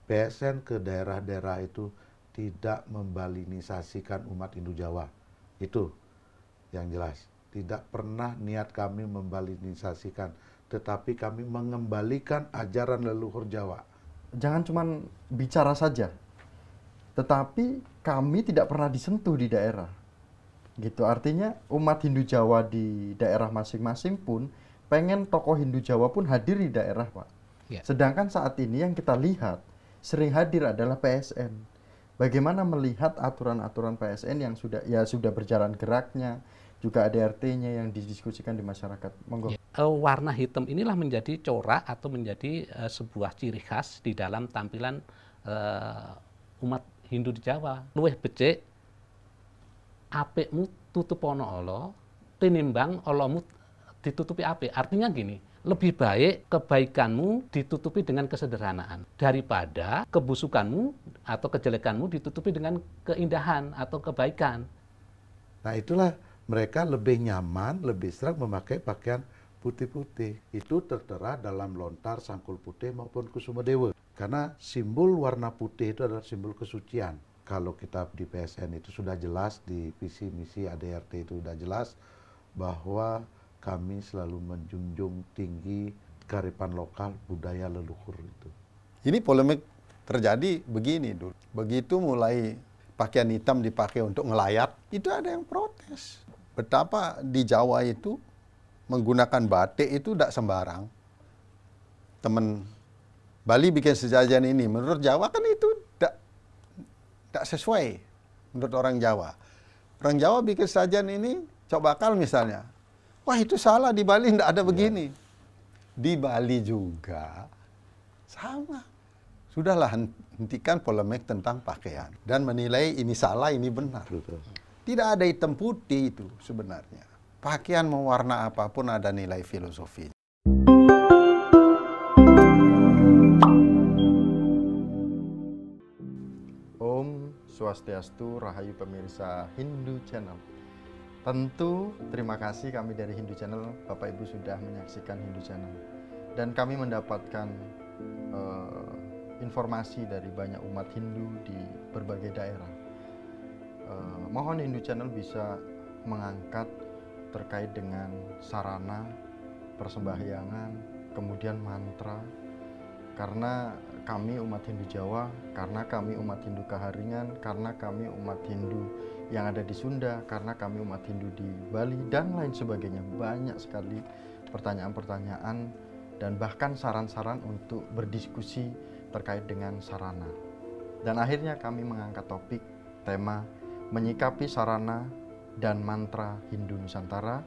PSN ke daerah-daerah itu tidak membalinisasikan umat Hindu Jawa. Itu yang jelas. Tidak pernah niat kami membalinisasikan, tetapi kami mengembalikan ajaran leluhur Jawa. Jangan cuman bicara saja, tetapi kami tidak pernah disentuh di daerah. Gitu, artinya umat Hindu Jawa di daerah masing-masing pun pengen tokoh Hindu Jawa pun hadir di daerah, Pak. Ya. Sedangkan saat ini yang kita lihat sering hadir adalah PSN. Bagaimana melihat aturan-aturan PSN yang sudah berjalan geraknya, juga ADRT-nya yang didiskusikan di masyarakat. Monggo. Ya. Warna hitam inilah menjadi corak atau menjadi sebuah ciri khas di dalam tampilan umat Hindu di Jawa. Luwih becik apikmu tutupono Allah, tinimbang Allahmu ditutupi apik. Artinya gini, lebih baik kebaikanmu ditutupi dengan kesederhanaan daripada kebusukanmu atau kejelekanmu ditutupi dengan keindahan atau kebaikan. Nah itulah mereka lebih nyaman, lebih sering memakai pakaian putih-putih. Itu tertera dalam lontar Sangkul Putih maupun Kusuma Dewa. Karena simbol warna putih itu adalah simbol kesucian. Kalau kita di PSN itu sudah jelas, di visi misi ADRT itu sudah jelas bahwa kami selalu menjunjung tinggi kearifan lokal, budaya leluhur itu. Ini polemik terjadi begini dulu. Begitu mulai pakaian hitam dipakai untuk ngelayat, itu ada yang protes. Betapa di Jawa itu menggunakan batik itu tidak sembarang. Teman Bali bikin sejajan ini, menurut Jawa kan itu tidak sesuai menurut orang Jawa. Orang Jawa bikin sejajan ini, cok bakal misalnya. Wah itu salah, di Bali tidak ada begini. Di Bali juga sama. Sudahlah, hentikan polemik tentang pakaian. Dan menilai ini salah, ini benar. Betul. Tidak ada hitam putih itu sebenarnya. Pakaian mewarna apapun ada nilai filosofi. Om Swastiastu, Rahayu pemirsa Hindu Channel. Tentu terima kasih kami dari Hindu Channel, Bapak Ibu sudah menyaksikan Hindu Channel. Dan kami mendapatkan informasi dari banyak umat Hindu di berbagai daerah. Mohon Hindu Channel bisa mengangkat terkait dengan sarana persembahyangan, kemudian mantra, karena kami umat Hindu Jawa, karena kami umat Hindu Kaharingan, karena kami umat Hindu yang ada di Sunda, karena kami umat Hindu di Bali, dan lain sebagainya. Banyak sekali pertanyaan-pertanyaan dan bahkan saran-saran untuk berdiskusi terkait dengan sarana. Dan akhirnya kami mengangkat topik tema menyikapi sarana dan mantra Hindu Nusantara,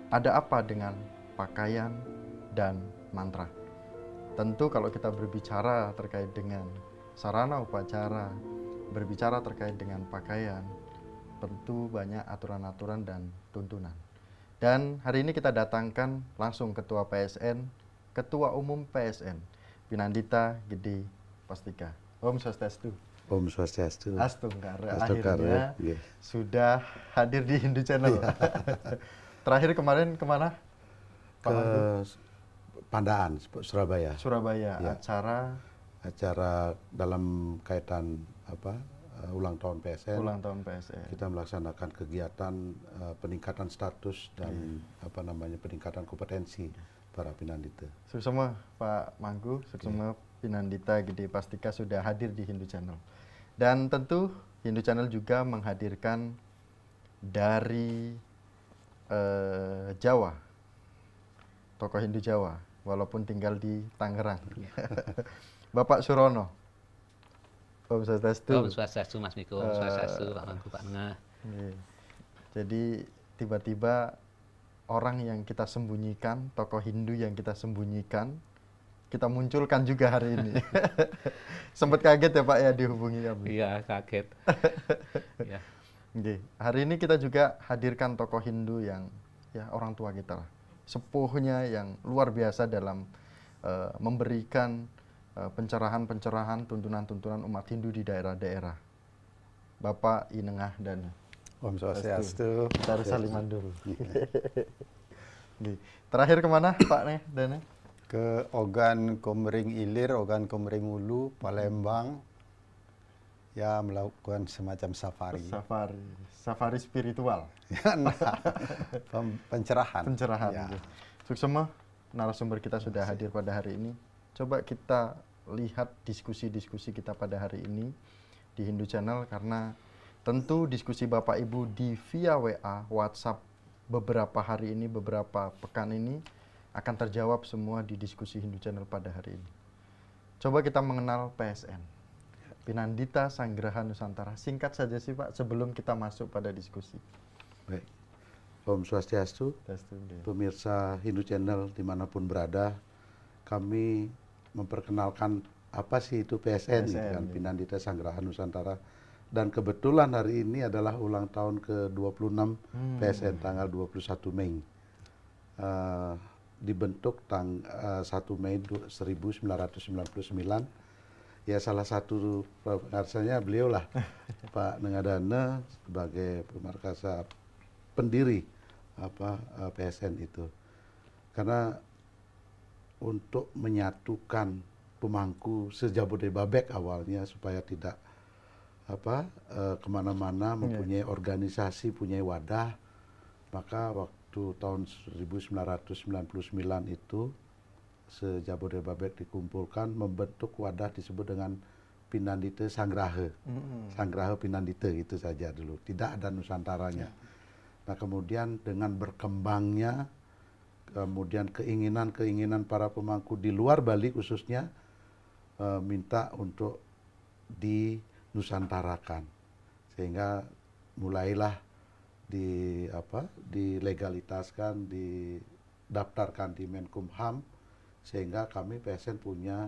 ada apa dengan pakaian dan mantra. Tentu kalau kita berbicara terkait dengan sarana upacara, berbicara terkait dengan pakaian, tentu banyak aturan-aturan dan tuntunan. Dan hari ini kita datangkan langsung Ketua PSN, Ketua Umum PSN, Pinandita Gede Pastika. Om Swastiastu. Om Swastiastu. Astungkara. Astungkara, Akhirnya iya. sudah hadir di Hindu Channel. Terakhir kemarin kemana? Pak Mandu? Pandaan, Surabaya. Surabaya, Ya. Acara dalam kaitan ulang tahun PSN. Ulang tahun PSN. Kita melaksanakan kegiatan peningkatan status dan peningkatan kompetensi para Pinandita. Suksema Pak Mangku, Suksema Pinandita Gede Pastika sudah hadir di Hindu Channel. Dan tentu Hindu Channel juga menghadirkan dari Jawa, tokoh Hindu Jawa, walaupun tinggal di Tangerang. Bapak Surono. Om Swastiastu. Om Swastiastu Mas Miko, Om Swastiastu Pak Mangku, Pak Ngah. Jadi tiba-tiba orang yang kita sembunyikan, tokoh Hindu yang kita sembunyikan, kita munculkan juga hari ini. Sempat kaget ya Pak ya dihubungi kami. Iya, kaget. Ya. Hari ini kita juga hadirkan tokoh Hindu yang ya orang tua kita lah. Sepuhnya yang luar biasa dalam memberikan pencerahan-pencerahan, tuntunan-tuntunan umat Hindu di daerah-daerah. Bapak Inengah dan Om Swastiastu. Kita harus saliman dulu. Terakhir kemana Pak Dana? ke Ogan Komering Ilir, Ogan Komering Ulu, Palembang, ya melakukan semacam safari. Safari spiritual. Ya, nah, pencerahan. Pencerahan. Ya. Suksema, narasumber kita sudah hadir pada hari ini. Coba kita lihat diskusi-diskusi kita pada hari ini di Hindu Channel, karena tentu diskusi Bapak Ibu di via WA, WhatsApp beberapa hari ini, beberapa pekan ini akan terjawab semua di diskusi Hindu Channel pada hari ini. Coba kita mengenal PSN, Pinandita Sanggraha Nusantara. Singkat saja sih Pak, sebelum kita masuk pada diskusi. Baik. Om Swastiastu, pemirsa Hindu Channel dimanapun berada, kami memperkenalkan apa sih itu PSN, gitu kan, Pinandita Sanggraha Nusantara. Dan kebetulan hari ini adalah ulang tahun ke-26 PSN, tanggal 21 Mei. Dibentuk 1 Mei 1999. Ya salah satu pengarsanya beliau lah, Pak Nengadana, sebagai pemarkasa pendiri PSN itu. Karena untuk menyatukan pemangku se-Jabodebabek awalnya supaya tidak kemana-mana, mempunyai organisasi, punya wadah, maka waktu tahun 1999 itu se-Jabodebabek dikumpulkan membentuk wadah disebut dengan Pinandita Sanggraha. Sanggraha Pinandita itu saja dulu, tidak ada Nusantaranya. Nah kemudian dengan berkembangnya, kemudian keinginan para pemangku di luar Bali khususnya minta untuk dinusantarakan, sehingga mulailah dilegalitaskan, didaftarkan di Menkumham, sehingga kami PSN punya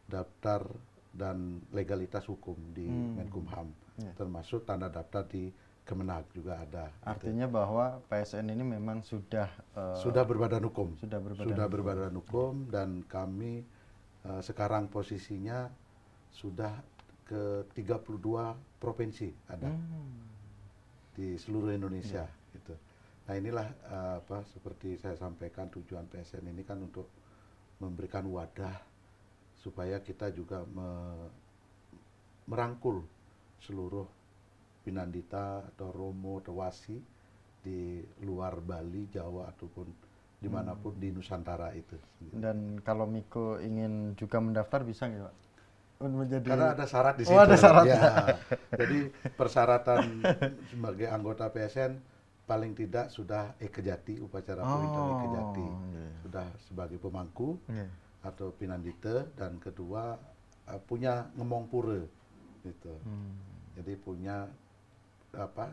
daftar dan legalitas hukum di Menkumham, termasuk tanda daftar di Kemenag juga ada. Artinya bahwa PSN ini memang sudah berbadan hukum, sudah berbadan hukum, dan kami sekarang posisinya sudah ke 32 provinsi ada di seluruh Indonesia gitu. Nah inilah seperti saya sampaikan, tujuan PSN ini kan untuk memberikan wadah supaya kita juga merangkul seluruh Pinandita atau Romo atau Wasi di luar Bali, Jawa ataupun dimanapun di Nusantara itu. Dan kalau Miko ingin juga mendaftar bisa nggak Pak? Karena ada syarat di situ. ada syarat. Ya. Jadi persyaratan sebagai anggota PSN paling tidak sudah ekejati, upacara pawitran ekejati, sudah sebagai pemangku atau Pinandita, dan kedua punya ngemong pura gitu. Jadi punya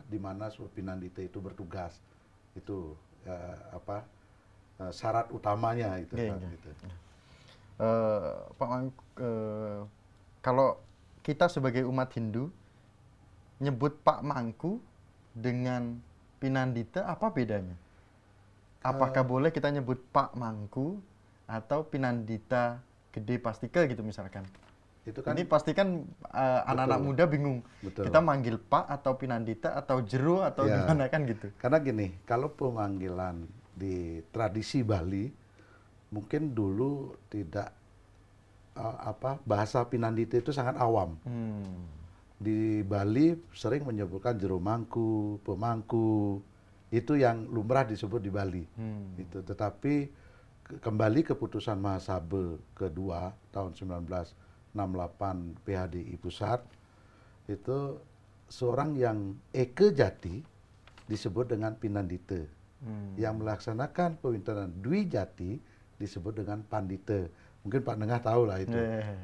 di mana Pinandita itu bertugas, itu syarat utamanya itu. Gitu. Pak Mangku, kalau kita sebagai umat Hindu nyebut Pak Mangku dengan Pinandita, apa bedanya? Apakah boleh kita nyebut Pak Mangku atau Pinandita Gede Pastika gitu misalkan? Itu kan, ini pasti kan anak-anak muda bingung. Betul. Kita manggil Pak atau Pinandita atau Jero atau gimana kan gitu. Karena gini, kalau pemanggilan di tradisi Bali mungkin dulu tidak bahasa Pinandita itu sangat awam. Di Bali sering menyebutkan Jero Mangku, Pemangku, itu yang lumrah disebut di Bali. Itu. Tetapi kembali keputusan Mahasabha kedua tahun 1968 PHDI Pusat, itu seorang yang Eke Jati disebut dengan Pinandita. Yang melaksanakan pawitran Dwi Jati disebut dengan Pandita. Mungkin Pak Nengah tahu lah itu.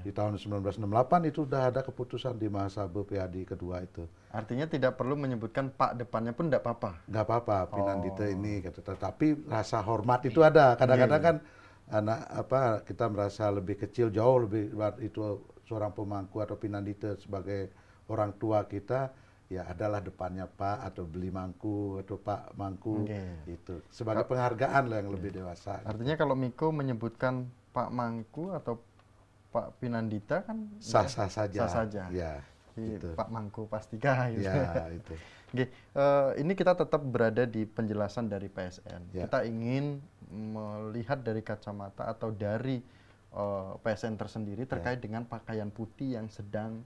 Di tahun 1968 itu sudah ada keputusan di Mahasabha PHDI kedua itu. Artinya tidak perlu menyebutkan Pak depannya pun tidak apa-apa? Nggak apa-apa, Pinandita ini. Tetapi rasa hormat itu ada. Kadang-kadang kan kita merasa lebih kecil, jauh lebih, itu seorang pemangku atau Pinandita sebagai orang tua kita, ya adalah depannya Pak atau Beli Mangku atau Pak Mangku, itu sebagai penghargaan lah yang lebih dewasa. Artinya kalau Miko menyebutkan Pak Mangku atau Pak Pinandita kan sah-sah saja. Sah saja. Ya, itu. Pak Mangku Pastika gitu. Ya, itu. Oke, ini kita tetap berada di penjelasan dari PSN. Kita ingin melihat dari kacamata atau dari PSN tersendiri terkait dengan pakaian putih yang sedang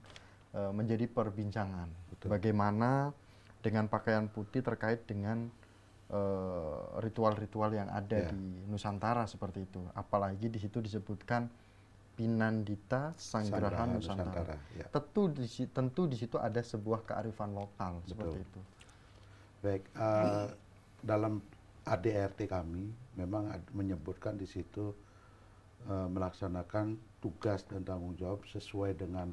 menjadi perbincangan. Betul. Bagaimana dengan pakaian putih terkait dengan ritual-ritual yang ada di Nusantara seperti itu. Apalagi di situ disebutkan Pinandita Sanggraha Nusantara. Ya. Tentu di situ ada sebuah kearifan lokal seperti itu. Baik, dalam ADRT kami memang menyebutkan di situ melaksanakan tugas dan tanggung jawab sesuai dengan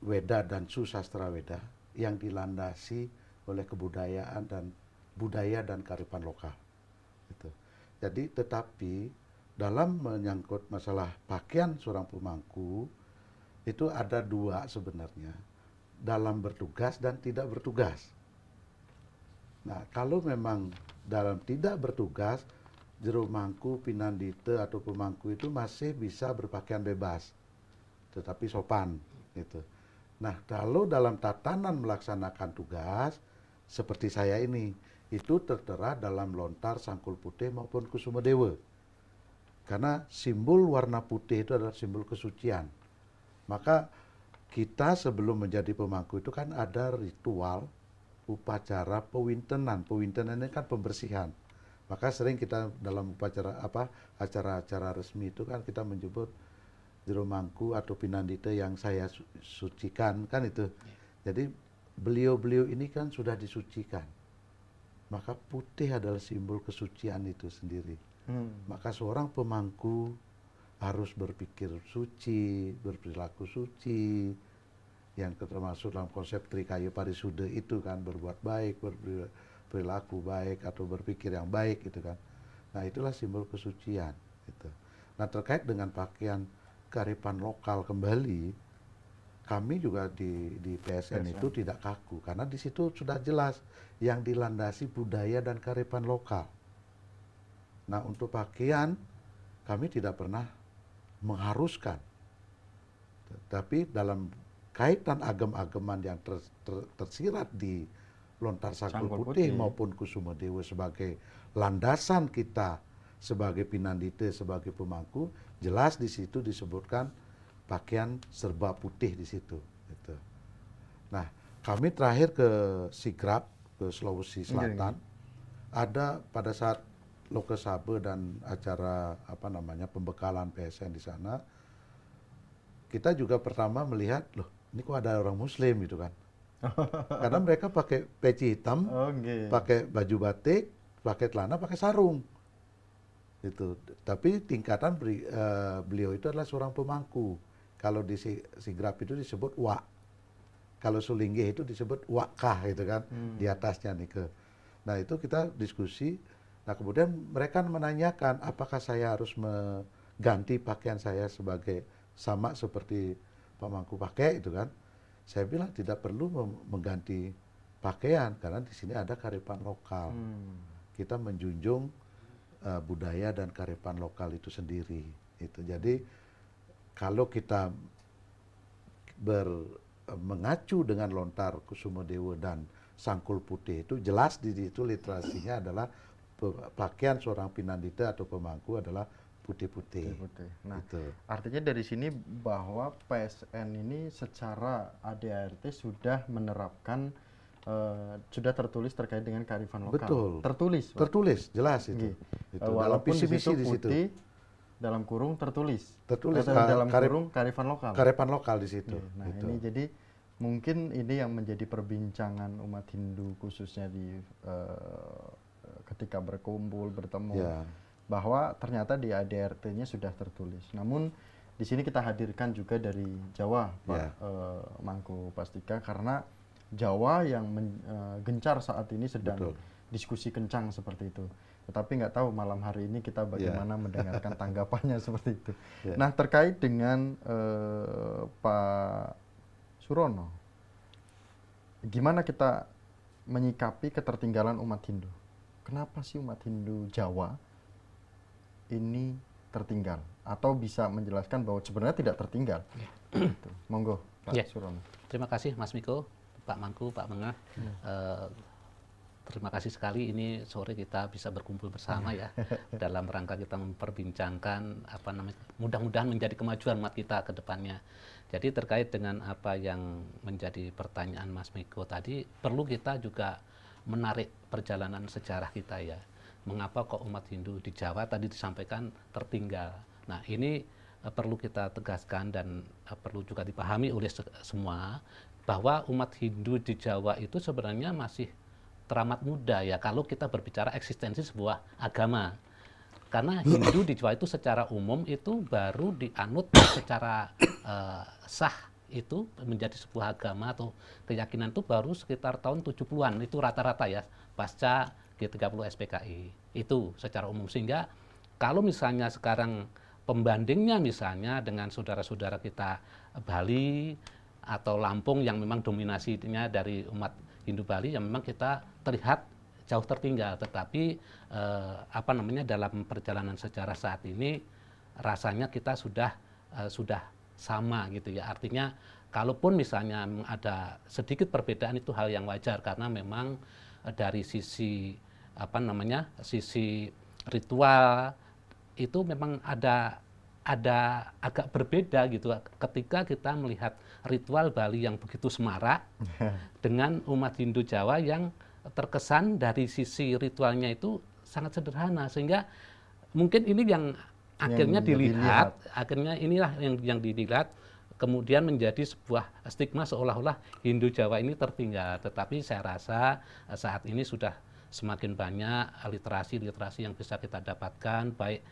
Weda dan Susastra Weda yang dilandasi oleh kebudayaan dan budaya dan kearifan lokal. Gitu. Jadi tetapi dalam menyangkut masalah pakaian seorang pemangku itu ada dua sebenarnya, dalam bertugas dan tidak bertugas. Nah, kalau memang dalam tidak bertugas, jero mangku, pinandite atau pemangku itu masih bisa berpakaian bebas, tetapi sopan, gitu. Nah, kalau dalam tatanan melaksanakan tugas seperti saya ini, itu tertera dalam lontar Sangkul Putih maupun Kusuma Dewa. Karena simbol warna putih itu adalah simbol kesucian. Maka kita sebelum menjadi pemangku itu kan ada ritual upacara pewintenan. Pewintenan ini kan pembersihan. Maka sering kita dalam upacara acara-acara resmi itu kan kita menyebut jero mangku atau pinandite yang saya sucikan kan itu. Jadi beliau-beliau ini kan sudah disucikan. Maka putih adalah simbol kesucian itu sendiri. Maka seorang pemangku harus berpikir suci, berperilaku suci, yang termasuk dalam konsep Trikaya Parisude itu kan, berbuat baik, berperilaku baik atau berpikir yang baik gitu kan. Nah, itulah simbol kesucian gitu. Nah, terkait dengan pakaian kearifan lokal kembali, kami juga di PSN itu tidak kaku karena di situ sudah jelas yang dilandasi budaya dan kearifan lokal. Nah, untuk pakaian kami tidak pernah mengharuskan, tapi dalam kaitan agam-agaman yang tersirat di lontar Sangkul Putih maupun Kusuma Dewa sebagai landasan kita sebagai pinandite, sebagai pemangku, jelas di situ disebutkan pakaian serba putih di situ. Gitu. Nah, kami terakhir ke Sigrap, ke Sulawesi Selatan, ada pada saat Lokesabe dan acara pembekalan PSN di sana, kita juga pertama melihat, loh ini kok ada orang Muslim gitu kan. Karena mereka pakai peci hitam, pakai baju batik, pakai celana, pakai sarung. Gitu. Tapi tingkatan beliau itu adalah seorang pemangku. Kalau di Sigrap itu disebut Wak. Kalau Sulinggih itu disebut Wakkah gitu kan, di atasnya nih ke. Nah, itu kita diskusi. Nah, kemudian mereka menanyakan apakah saya harus mengganti pakaian saya sebagai sama seperti pemangku pakai itu kan. Saya bilang tidak perlu mengganti pakaian karena di sini ada kearifan lokal. Kita menjunjung budaya dan kearifan lokal itu sendiri. Itu. Jadi kalau kita mengacu dengan lontar Kusuma Dewa dan Sangkul Putih itu jelas di situ literasinya adalah pakaian seorang pinandita atau pemangku adalah putih-putih. Nah, artinya dari sini bahwa PSN ini secara ADART sudah menerapkan, sudah tertulis terkait dengan kearifan lokal. Betul. Tertulis, Pak? Tertulis, jelas itu. Walaupun di situ putih, dalam kurung tertulis. Tertulis. Dalam kurung kearifan lokal. Kearifan lokal di situ. Nah, ini jadi mungkin ini yang menjadi perbincangan umat Hindu khususnya di ketika berkumpul, bertemu, bahwa ternyata di ADRT-nya sudah tertulis. Namun di sini kita hadirkan juga dari Jawa, Pak Mangku Pastika, karena Jawa yang gencar saat ini sedang diskusi kencang seperti itu. Tetapi nggak tahu malam hari ini kita bagaimana mendengarkan tanggapannya seperti itu. Nah, terkait dengan Pak Surono, gimana kita menyikapi ketertinggalan umat Hindu? Kenapa sih umat Hindu Jawa ini tertinggal? Atau bisa menjelaskan bahwa sebenarnya tidak tertinggal? Gitu. Monggo, Pak Surono. Terima kasih Mas Miko, Pak Mangku, Pak Mengah. terima kasih sekali ini sore kita bisa berkumpul bersama ya dalam rangka kita memperbincangkan apa namanya, mudah-mudahan menjadi kemajuan umat kita ke depannya. Jadi terkait dengan apa yang menjadi pertanyaan Mas Miko tadi, perlu kita juga menarik perjalanan sejarah kita ya. Mengapa kok umat Hindu di Jawa tadi disampaikan tertinggal. Nah ini perlu kita tegaskan dan perlu juga dipahami oleh semua bahwa umat Hindu di Jawa itu sebenarnya masih teramat muda ya kalau kita berbicara eksistensi sebuah agama. Karena Hindu di Jawa itu secara umum itu baru dianut secara sah itu menjadi sebuah agama atau keyakinan itu baru sekitar tahun 70-an, itu rata-rata ya, pasca G30 SPKI. Itu secara umum. Sehingga kalau misalnya sekarang pembandingnya misalnya dengan saudara-saudara kita Bali atau Lampung yang memang dominasinya dari umat Hindu Bali, yang memang kita terlihat jauh tertinggal. Tetapi apa namanya, dalam perjalanan sejarah saat ini rasanya kita sudah sama gitu ya. Artinya kalaupun misalnya ada sedikit perbedaan itu hal yang wajar, karena memang dari sisi apa namanya, sisi ritual itu memang ada agak berbeda gitu ketika kita melihat ritual Bali yang begitu semarak dengan umat Hindu Jawa yang terkesan dari sisi ritualnya itu sangat sederhana, sehingga mungkin ini yang akhirnya dilihat, akhirnya inilah yang dilihat kemudian menjadi sebuah stigma seolah-olah Hindu Jawa ini tertinggal. Tetapi saya rasa saat ini sudah semakin banyak literasi yang bisa kita dapatkan, baik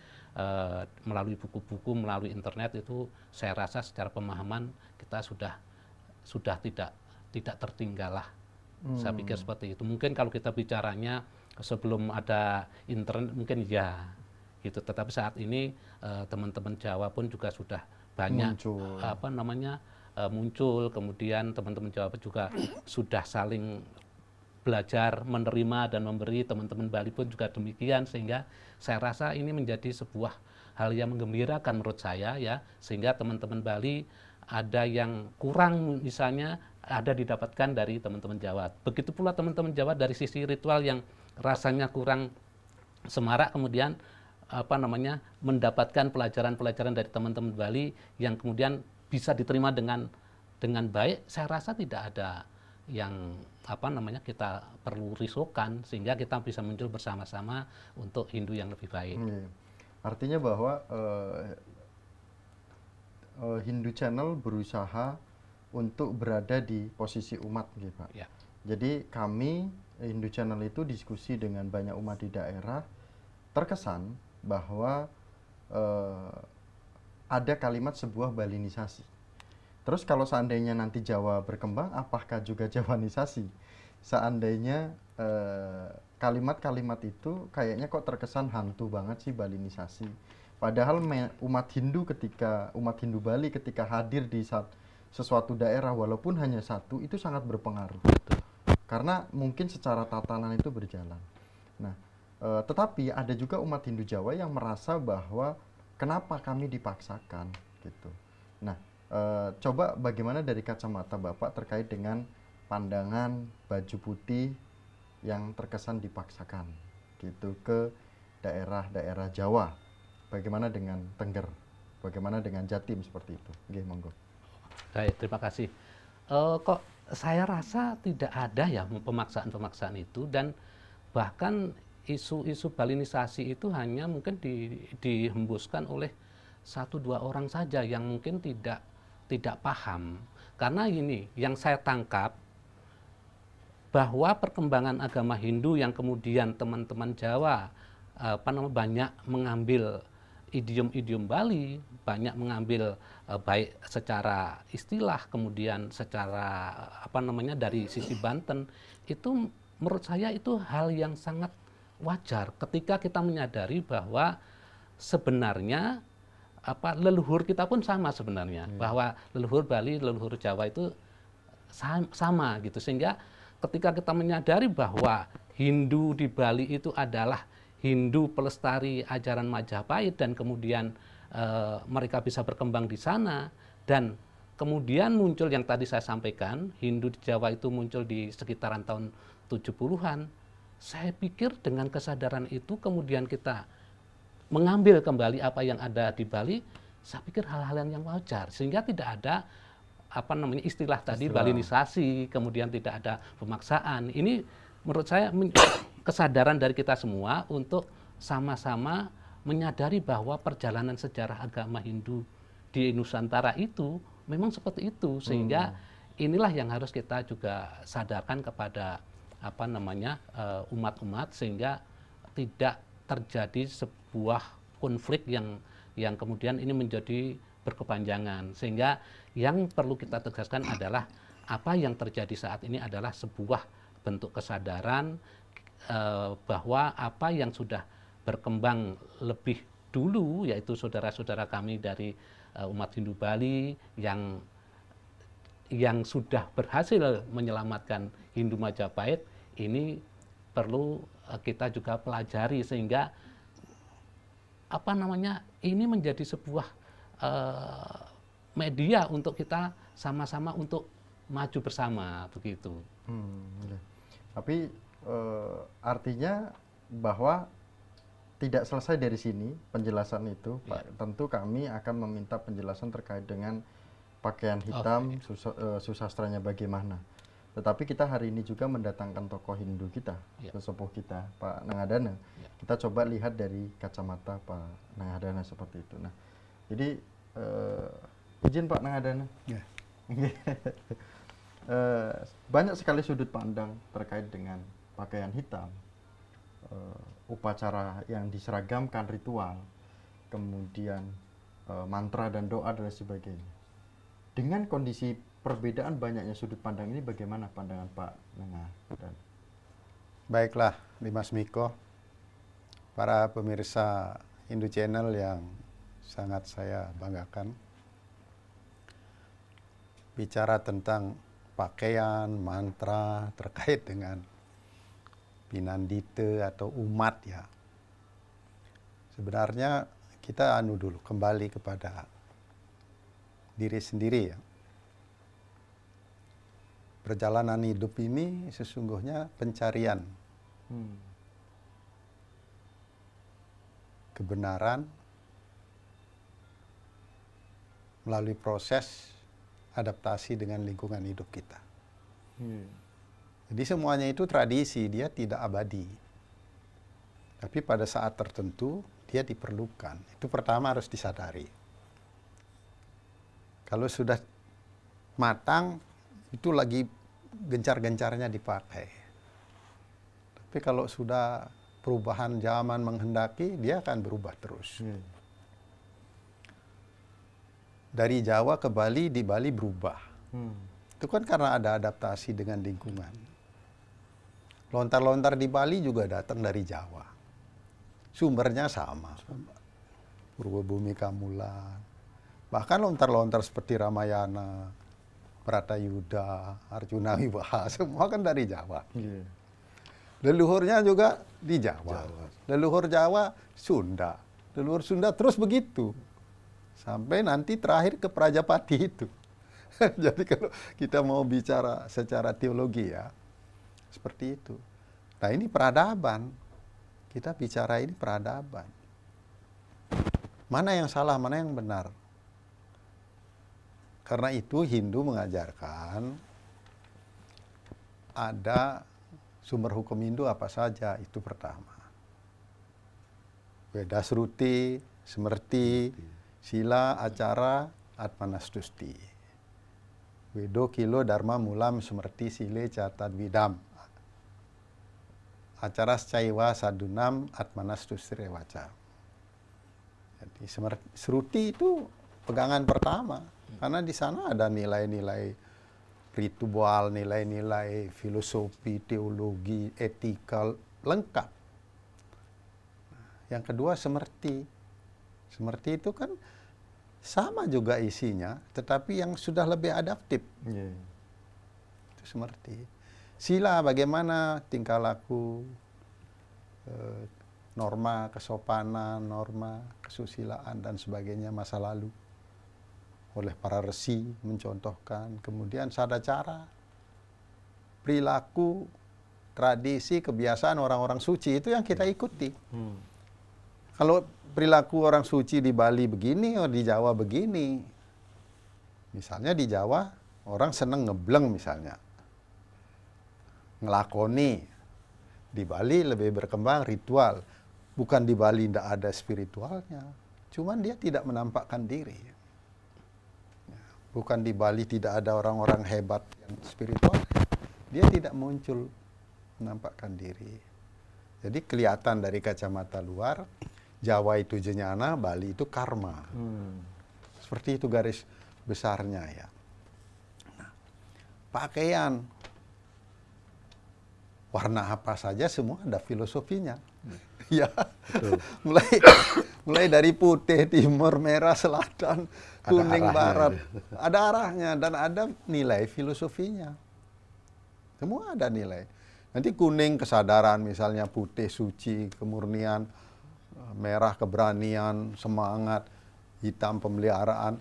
melalui buku-buku, melalui internet. Itu saya rasa secara pemahaman kita sudah tidak tertinggal lah. Saya pikir seperti itu. Mungkin kalau kita bicaranya sebelum ada internet mungkin ya gitu. Tetapi saat ini teman-teman Jawa pun juga sudah banyak muncul. Kemudian teman-teman Jawa juga sudah saling belajar menerima dan memberi. Teman-teman Bali pun juga demikian, sehingga saya rasa ini menjadi sebuah hal yang menggembirakan menurut saya ya, sehingga teman-teman Bali ada yang kurang misalnya ada didapatkan dari teman-teman Jawa. Begitu pula teman-teman Jawa dari sisi ritual yang rasanya kurang semarak, kemudian apa namanya, mendapatkan pelajaran-pelajaran dari teman-teman Bali yang kemudian bisa diterima dengan baik. Saya rasa tidak ada yang apa namanya kita perlu risaukan, sehingga kita bisa muncul bersama-sama untuk Hindu yang lebih baik. Artinya bahwa Hindu Channel berusaha untuk berada di posisi umat gitu Pak. Ya. Jadi kami Hindu Channel itu diskusi dengan banyak umat di daerah, terkesan bahwa ada kalimat sebuah Balinisasi. Terus kalau seandainya nanti Jawa berkembang, apakah juga Jawanisasi? Seandainya kalimat-kalimat itu kayaknya kok terkesan hantu banget sih, Balinisasi. Padahal umat Hindu Bali ketika hadir di sesuatu daerah walaupun hanya satu, itu sangat berpengaruh. Karena mungkin secara tatanan itu berjalan. Nah, tetapi ada juga umat Hindu Jawa yang merasa bahwa kenapa kami dipaksakan gitu. Nah, coba bagaimana dari kacamata Bapak terkait dengan pandangan baju putih yang terkesan dipaksakan gitu ke daerah-daerah Jawa. Bagaimana dengan Tengger? Bagaimana dengan Jatim seperti itu? Oke, monggo. Baik, terima kasih. Kok saya rasa tidak ada ya pemaksaan-pemaksaan itu, dan bahkan isu-isu Balinisasi itu hanya mungkin dihembuskan oleh 1-2 orang saja yang mungkin tidak paham. Karena ini yang saya tangkap, bahwa perkembangan agama Hindu yang kemudian teman-teman Jawa banyak mengambil idiom-idiom Bali, banyak mengambil baik secara istilah, kemudian secara dari sisi Banten, itu menurut saya itu hal yang sangat wajar ketika kita menyadari bahwa sebenarnya leluhur kita pun sama sebenarnya, bahwa leluhur Bali, leluhur Jawa itu sama gitu. Sehingga ketika kita menyadari bahwa Hindu di Bali itu adalah Hindu pelestari ajaran Majapahit, dan kemudian mereka bisa berkembang di sana, dan kemudian muncul yang tadi saya sampaikan, Hindu di Jawa itu muncul di sekitaran tahun 70-an. saya pikir dengan kesadaran itu kemudian kita mengambil kembali apa yang ada di Bali, saya pikir hal-hal yang wajar sehingga tidak ada apa namanya istilah tadi balinisasi, kemudian tidak ada pemaksaan. Ini menurut saya kesadaran dari kita semua untuk sama-sama menyadari bahwa perjalanan sejarah agama Hindu di Nusantara itu memang seperti itu, sehingga inilah yang harus kita juga sadarkan kepada apa namanya umat-umat sehingga tidak terjadi sebuah konflik yang kemudian ini menjadi berkepanjangan, sehingga yang perlu kita tegaskan adalah apa yang terjadi saat ini adalah sebuah bentuk kesadaran bahwa apa yang sudah berkembang lebih dulu, yaitu saudara-saudara kami dari umat Hindu Bali yang sudah berhasil menyelamatkan Hindu Majapahit, ini perlu kita juga pelajari sehingga apa namanya ini menjadi sebuah media untuk kita sama-sama untuk maju bersama begitu. Tapi artinya bahwa tidak selesai dari sini penjelasan itu, Pak. Tentu kami akan meminta penjelasan terkait dengan pakaian hitam, susastranya bagaimana. Tetapi kita hari ini juga mendatangkan tokoh Hindu kita, sesepuh kita, Pak Nangadana. Kita coba lihat dari kacamata Pak Nangadana seperti itu. Nah, jadi izin Pak Nangadana. Banyak sekali sudut pandang terkait dengan pakaian hitam. Upacara yang diseragamkan ritual, kemudian mantra dan doa dan sebagainya. Dengan kondisi perbedaan banyaknya sudut pandang ini, bagaimana pandangan Pak Nangadana? Baiklah, Dimas Miko, para pemirsa Hindu Channel yang sangat saya banggakan. Bicara tentang pakaian, mantra terkait dengan Pinandite atau umat ya. Sebenarnya kita dulu kembali kepada diri sendiri ya. Perjalanan hidup ini sesungguhnya pencarian kebenaran melalui proses adaptasi dengan lingkungan hidup kita. Jadi semuanya itu tradisi, dia tidak abadi. Tapi pada saat tertentu dia diperlukan. Itu pertama harus disadari. Kalau sudah matang, itu lagi gencar-gencarnya dipakai. Tapi kalau sudah perubahan zaman menghendaki, dia akan berubah terus. Dari Jawa ke Bali, di Bali berubah. Itu kan karena ada adaptasi dengan lingkungan. Lontar-lontar di Bali juga datang dari Jawa. Sumbernya sama. Purwabumi Kamulan. Bahkan lontar-lontar seperti Ramayana, Bratayuda, Arjuna Wiwaha, semua kan dari Jawa. Leluhurnya juga di Jawa. Leluhur Jawa, Sunda. Leluhur Sunda terus begitu. Sampai nanti terakhir ke Prajapati itu. Jadi kalau kita mau bicara secara teologi ya, seperti itu. Nah ini peradaban. Kita bicara ini peradaban. Mana yang salah, mana yang benar. Karena itu Hindu mengajarkan ada sumber hukum Hindu apa saja, itu pertama. Veda Sruti, Smrti, Sila, Acara, Atmanastusti. Vedo, Kilo, Dharma, Mulam, Smrti, Sile, Catat, Widam. Acara Caiwa, Sadunam, Atmanastusti, Rewaca. Jadi Sruti itu pegangan pertama. Karena di sana ada nilai-nilai ritual, nilai-nilai filosofi, teologi, etika, lengkap. Yang kedua Smrti. Smrti itu kan sama juga isinya, tetapi yang sudah lebih adaptif. Itu Smrti. Sila bagaimana tingkah laku, norma kesopanan, norma kesusilaan dan sebagainya masa lalu. Oleh para resi mencontohkan. Kemudian sadacara, perilaku tradisi, kebiasaan orang-orang suci itu yang kita ikuti. Kalau perilaku orang suci di Bali begini, oh di Jawa begini. Misalnya di Jawa orang seneng ngebleng misalnya, ngelakoni. Di Bali lebih berkembang ritual. Bukan di Bali tidak ada spiritualnya, cuman dia tidak menampakkan diri. Bukan di Bali tidak ada orang-orang hebat yang spiritual, dia tidak muncul menampakkan diri. Jadi kelihatan dari kacamata luar, Jawa itu jnana, Bali itu karma. Seperti itu garis besarnya ya. Nah, pakaian, warna apa saja semua ada filosofinya. Ya, mulai dari putih, timur, merah, selatan, kuning, barat, ada arahnya dan ada nilai filosofinya. Semua ada nilai. Nanti kuning kesadaran, misalnya putih suci, kemurnian, merah keberanian, semangat, hitam pemeliharaan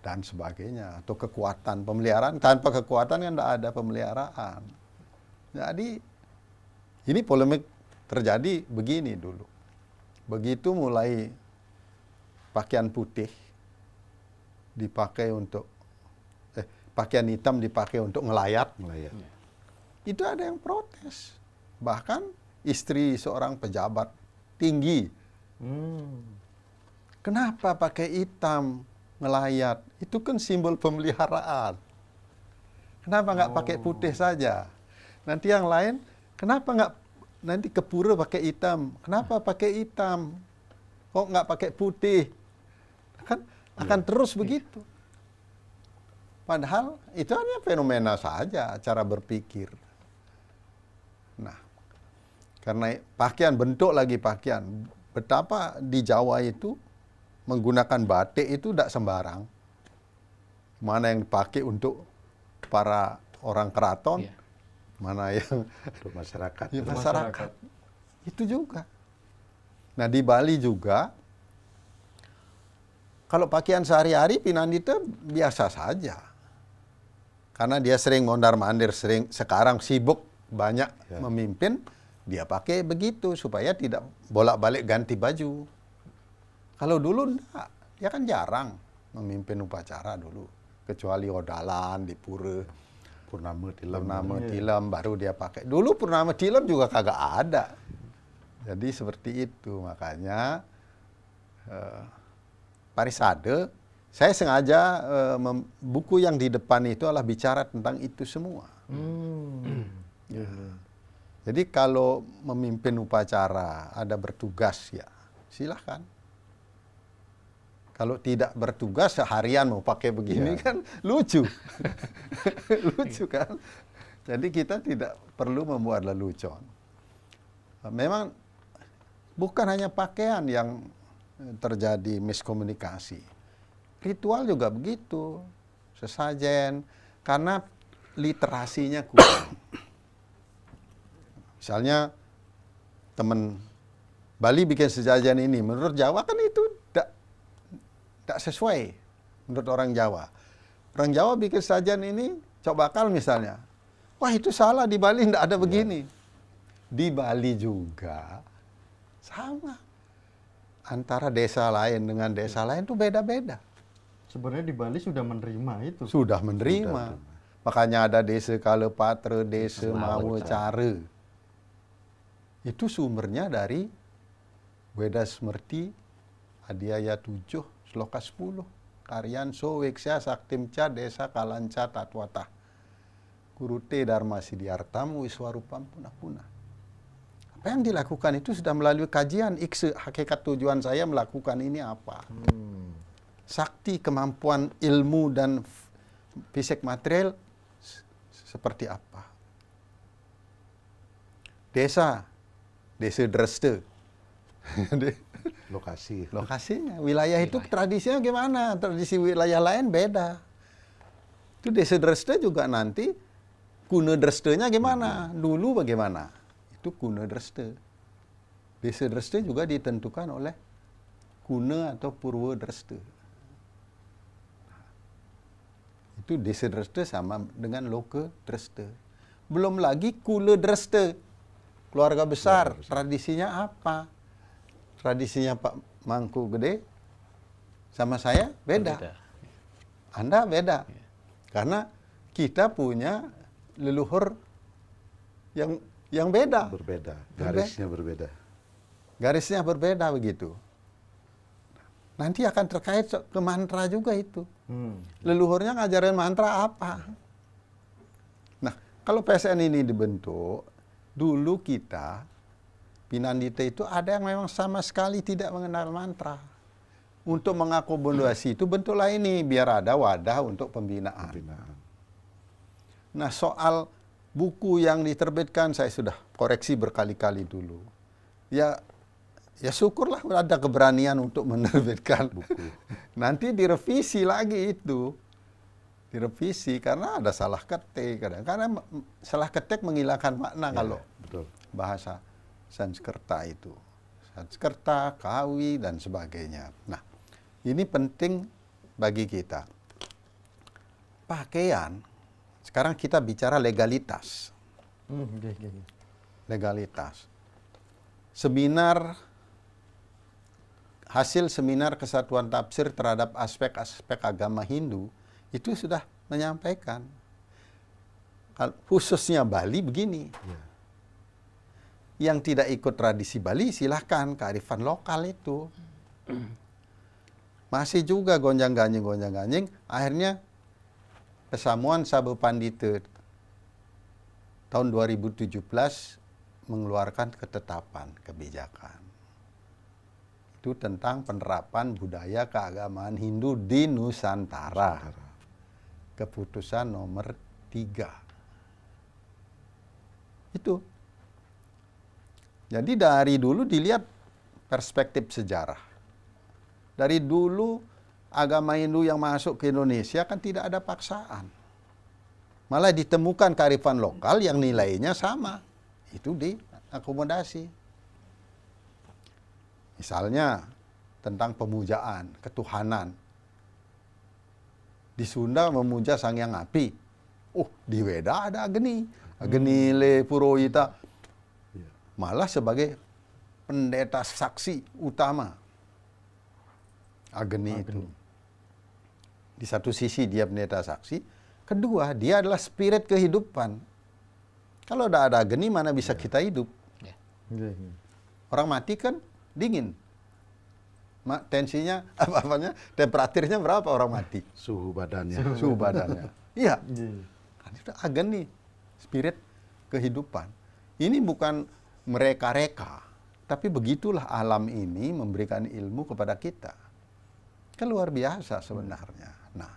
dan sebagainya, atau kekuatan pemeliharaan. Tanpa kekuatan kan tidak ada pemeliharaan. Jadi ini polemik terjadi begini dulu. Begitu mulai pakaian putih dipakai untuk pakaian hitam dipakai untuk ngelayat. Itu ada yang protes. Bahkan istri seorang pejabat tinggi. Kenapa pakai hitam ngelayat? Itu kan simbol pemeliharaan. Kenapa nggak pakai putih saja? Nanti yang lain, kenapa nggak nanti ke pura pakai hitam? Kenapa pakai hitam? Kok nggak pakai putih? Kan akan terus begitu. Padahal itu hanya fenomena saja, cara berpikir. Nah, karena pakaian, bentuk lagi pakaian. Betapa di Jawa itu menggunakan batik itu tidak sembarang. Mana yang dipakai untuk para orang keraton, mana yang Untuk masyarakat. ya, masyarakat. Itu juga. Nah di Bali juga, kalau pakaian sehari-hari Pinandita biasa saja. Karena dia sering mondar-mandir, sekarang sibuk banyak memimpin, dia pakai begitu supaya tidak bolak-balik ganti baju. Kalau dulu enggak, dia kan jarang memimpin upacara dulu. Kecuali odalan di pura. Purnama Tilam baru dia pakai. Dulu Purnama Tilam juga kagak ada. Jadi seperti itu. Makanya Parisade, saya sengaja buku yang di depan itu adalah bicara tentang itu semua. Jadi kalau memimpin upacara, ada bertugas ya silahkan. Kalau tidak bertugas seharian mau pakai begini kan lucu. Lucu kan. Jadi kita tidak perlu membuat lelucon. Memang bukan hanya pakaian yang terjadi miskomunikasi. Ritual juga begitu. Sesajen. Karena literasinya kurang. Misalnya teman Bali bikin sesajen ini. Menurut Jawa kan itu tidak sesuai menurut orang Jawa. Orang Jawa bikin sajian ini, coba bakal misalnya. Wah itu salah, di Bali tidak ada begini. Di Bali juga sama. Antara desa lain dengan desa lain itu beda-beda. Sebenarnya di Bali sudah menerima itu. Sudah menerima. Makanya ada desa Kalepatra, desa Mawacara. Itu sumbernya dari Weda Smrti, Adiaya 7, Sloka 10. Karyan so weksya saktimca desa kalanca tatwata. Kurute dharma siddhartam wiswarupam punah-punah. Apa yang dilakukan itu sudah melalui kajian. Hakikat tujuan saya melakukan ini apa. Sakti, kemampuan ilmu dan fisik material seperti apa. Desa Dresde. Lokasinya, wilayah itu tradisinya gimana? Tradisi wilayah lain beda. Itu desa Dresde juga nanti Kune Dresde-nya gimana? Dulu bagaimana? Itu Kune Dresde. Desa Dresde juga ditentukan oleh Kune atau Purwo Dresde. Itu desa Dresde sama dengan Loke Dresde. Belum lagi kule dreste, keluarga besar. Keluarga besar. Tradisinya apa? Tradisinya Pak Mangku Gede sama saya beda. Berbeda. Anda beda. Karena kita punya leluhur yang beda. Berbeda, garisnya berbeda. Garisnya berbeda begitu. Nanti akan terkait ke mantra juga itu. Leluhurnya ngajarin mantra apa? Nah, kalau PSN ini dibentuk, dulu kita, Pinandita itu ada yang memang sama sekali tidak mengenal mantra. Untuk mengakomodasi itu bentuklah ini, biar ada wadah untuk pembinaan. Nah, soal buku yang diterbitkan, saya sudah koreksi berkali-kali dulu. Ya syukurlah ada keberanian untuk menerbitkan buku. Nanti direvisi lagi itu. Direvisi karena ada salah ketik. Karena salah ketik menghilangkan makna kalau betul. bahasa Sanskerta itu. Sanskerta, Kawi, dan sebagainya. Nah, ini penting bagi kita. Pakaian, sekarang kita bicara legalitas. Legalitas. Hasil seminar kesatuan tafsir terhadap aspek-aspek agama Hindu itu sudah menyampaikan. Khususnya Bali begini. Yang tidak ikut tradisi Bali silahkan, kearifan lokal itu. Masih juga gonjang-ganjing. Akhirnya Pesamuan Sabu Pandita tahun 2017 mengeluarkan ketetapan kebijakan. Itu tentang penerapan budaya keagamaan Hindu di Nusantara. Keputusan nomor 3. Itu. Jadi dari dulu dilihat perspektif sejarah. Dari dulu agama Hindu yang masuk ke Indonesia kan tidak ada paksaan. Malah ditemukan kearifan lokal yang nilainya sama. Itu diakomodasi. Misalnya tentang pemujaan, ketuhanan. Di Sunda memuja Sang Hyang Api. Di Weda ada Agni. Agni Le Purohita. Malah sebagai pendeta saksi utama. Agni itu. Di satu sisi dia pendeta saksi, kedua dia adalah spirit kehidupan. Kalau tidak ada Agni mana bisa kita hidup? Orang mati kan dingin. Tensinya temperaturnya berapa orang mati? Suhu badannya. Suhu badannya. Iya. Kan itu Agni, spirit kehidupan. Ini bukan mereka-reka, tapi begitulah alam ini memberikan ilmu kepada kita. Kan luar biasa sebenarnya. Nah,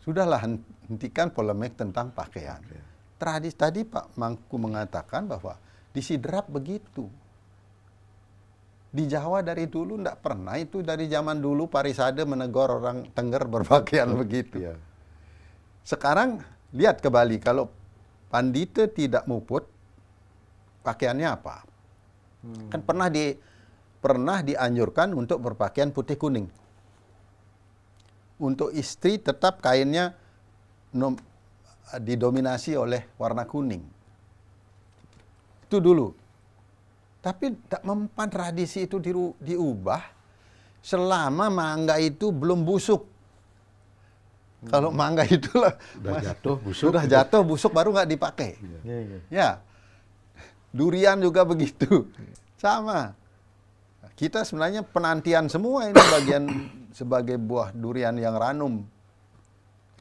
sudahlah hentikan polemik tentang pakaian. Tadi Pak Mangku mengatakan bahwa di Sidrap begitu. Di Jawa dari dulu tidak pernah, itu dari zaman dulu Parisade menegur orang Tengger berpakaian begitu. Sekarang lihat ke Bali, kalau pandita tidak muput, pakaiannya apa? Kan pernah dianjurkan untuk berpakaian putih kuning. Untuk istri tetap kainnya didominasi oleh warna kuning. Itu dulu. Tapi tak mempan tradisi itu diubah selama mangga itu belum busuk. Kalau mangga itulah sudah jatuh busuk baru nggak dipakai. Ya. Durian juga begitu. Sama. Kita sebenarnya penantian semua ini bagian sebagai buah durian yang ranum.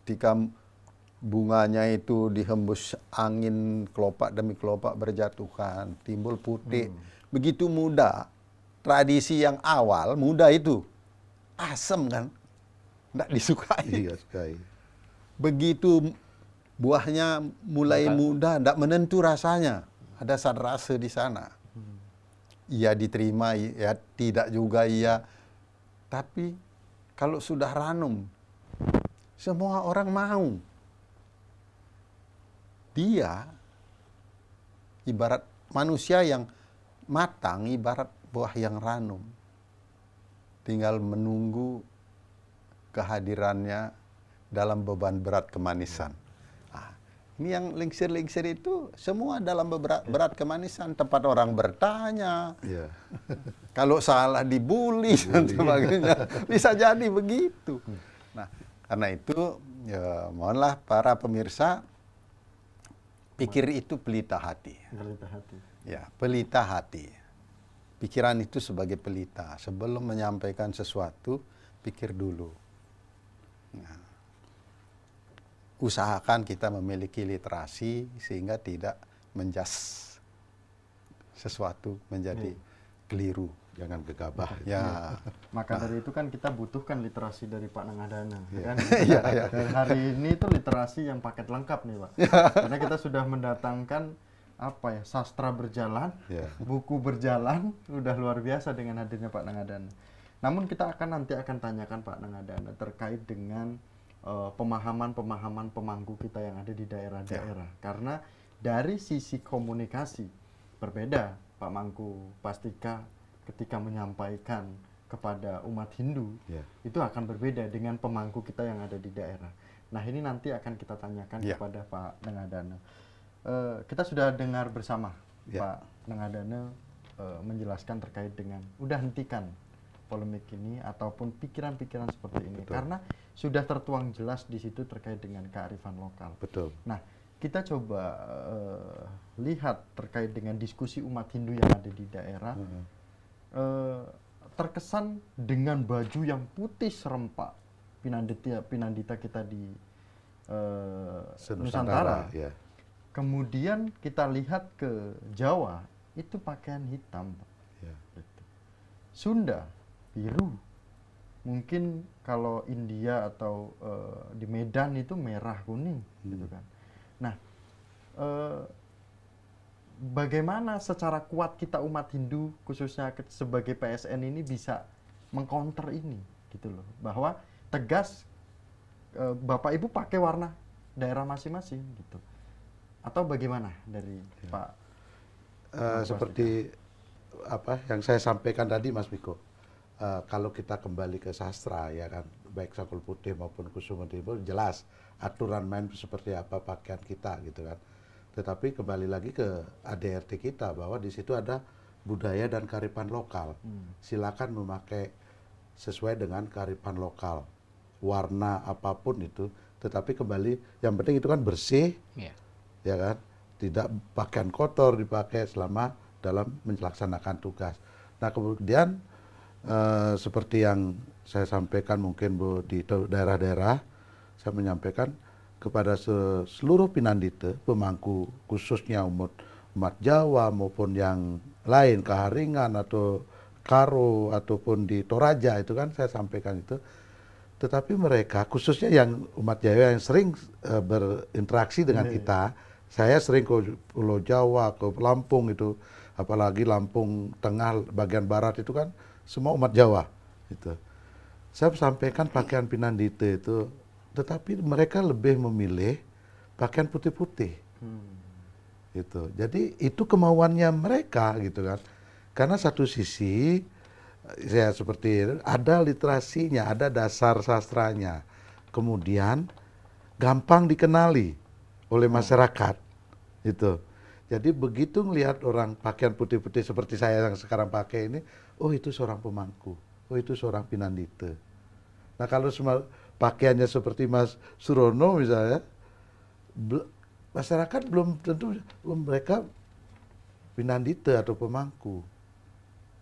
Ketika bunganya itu dihembus angin, kelopak demi kelopak berjatuhan, timbul putih. Begitu muda, tradisi yang awal muda itu asam kan, tidak disukai. Iya, sukai. Begitu buahnya mulai muda, tidak menentu rasanya, ada sadrasa di sana. Iya diterima, ya tidak juga iya. Tapi kalau sudah ranum, semua orang mau. Dia ibarat manusia yang matang, ibarat buah yang ranum. Tinggal menunggu kehadirannya dalam beban berat kemanisan. Nah, Ini yang lingsir-lingsir itu semua dalam berat kemanisan, tempat orang bertanya. Ya. Kalau salah dibully dan sebagainya. Bisa jadi begitu. Nah, karena itu ya, mohonlah para pemirsa pikir itu pelita hati. Pelita hati. Ya, pelita hati. Pikiran itu sebagai pelita. Sebelum menyampaikan sesuatu, pikir dulu. Nah, usahakan kita memiliki literasi sehingga tidak menjas sesuatu menjadi keliru. Jangan gegabah. Ya, Maka dari itu kan kita butuhkan literasi dari Pak Nangadana, kan? Iya, iya. Dan hari ini itu literasi yang paket lengkap nih, Pak. Karena kita sudah mendatangkan apa ya, sastra berjalan, Ya. buku berjalan, udah luar biasa dengan hadirnya Pak Nangadana. Namun kita nanti akan tanyakan Pak Nangadana terkait dengan pemahaman-pemahaman pemangku kita yang ada di daerah-daerah. Karena dari sisi komunikasi berbeda, Pak Mangku Pastika ketika menyampaikan kepada umat Hindu, Ya. itu akan berbeda dengan pemangku kita yang ada di daerah. Nah, ini nanti akan kita tanyakan Ya. kepada Pak Nangadana. Kita sudah dengar bersama Ya. Pak Nangadana menjelaskan terkait dengan udah hentikan polemik ini ataupun pikiran-pikiran seperti ini. Betul. Karena sudah tertuang jelas di situ terkait dengan kearifan lokal. Betul. Nah, kita coba lihat terkait dengan diskusi umat Hindu yang ada di daerah. Terkesan dengan baju yang putih serempak Pinandita kita di Nusantara. Ya. Kemudian kita lihat ke Jawa, itu pakaian hitam, Pak. Ya. Gitu. Sunda biru. Mungkin kalau India atau di Medan itu merah kuning, gitu kan. Nah, bagaimana secara kuat kita umat Hindu khususnya sebagai PSN ini bisa mengcounter ini, gitu loh, bahwa tegas Bapak Ibu pakai warna daerah masing-masing, gitu, atau bagaimana dari Pak? Seperti apa yang saya sampaikan tadi, Mas Miko, kalau kita kembali ke sastra, ya kan, baik Sakul Putih maupun Kusuma Dewa, jelas aturan main seperti apa pakaian kita, gitu kan. Tetapi kembali lagi ke ADRT kita, bahwa di situ ada budaya dan kearifan lokal. Silakan memakai sesuai dengan kearifan lokal, warna apapun itu. Tetapi kembali, yang penting itu kan bersih, ya kan, tidak pakaian kotor dipakai selama dalam melaksanakan tugas. Nah, kemudian seperti yang saya sampaikan mungkin Bu di daerah-daerah, saya menyampaikan kepada seluruh Pinandita, pemangku khususnya umat Jawa maupun yang lain, Kaharingan atau Karo ataupun di Toraja, itu kan saya sampaikan itu. Tetapi mereka khususnya yang umat Jawa yang sering berinteraksi dengan kita, saya sering ke Pulau Jawa, ke Lampung itu, apalagi Lampung Tengah bagian barat itu kan semua umat Jawa itu. Saya sampaikan pakaian Pinandita itu, tetapi mereka lebih memilih pakaian putih-putih. Gitu. Jadi itu kemauannya mereka, gitu kan. Karena satu sisi ya seperti ada literasinya, ada dasar sastranya. Kemudian gampang dikenali oleh masyarakat. Gitu. Jadi begitu melihat orang pakaian putih-putih seperti saya yang sekarang pakai ini, oh itu seorang pemangku, oh itu seorang Pinandita. Nah, kalau pakaiannya seperti Mas Surono misalnya, masyarakat belum tentu mereka Pinandita atau pemangku.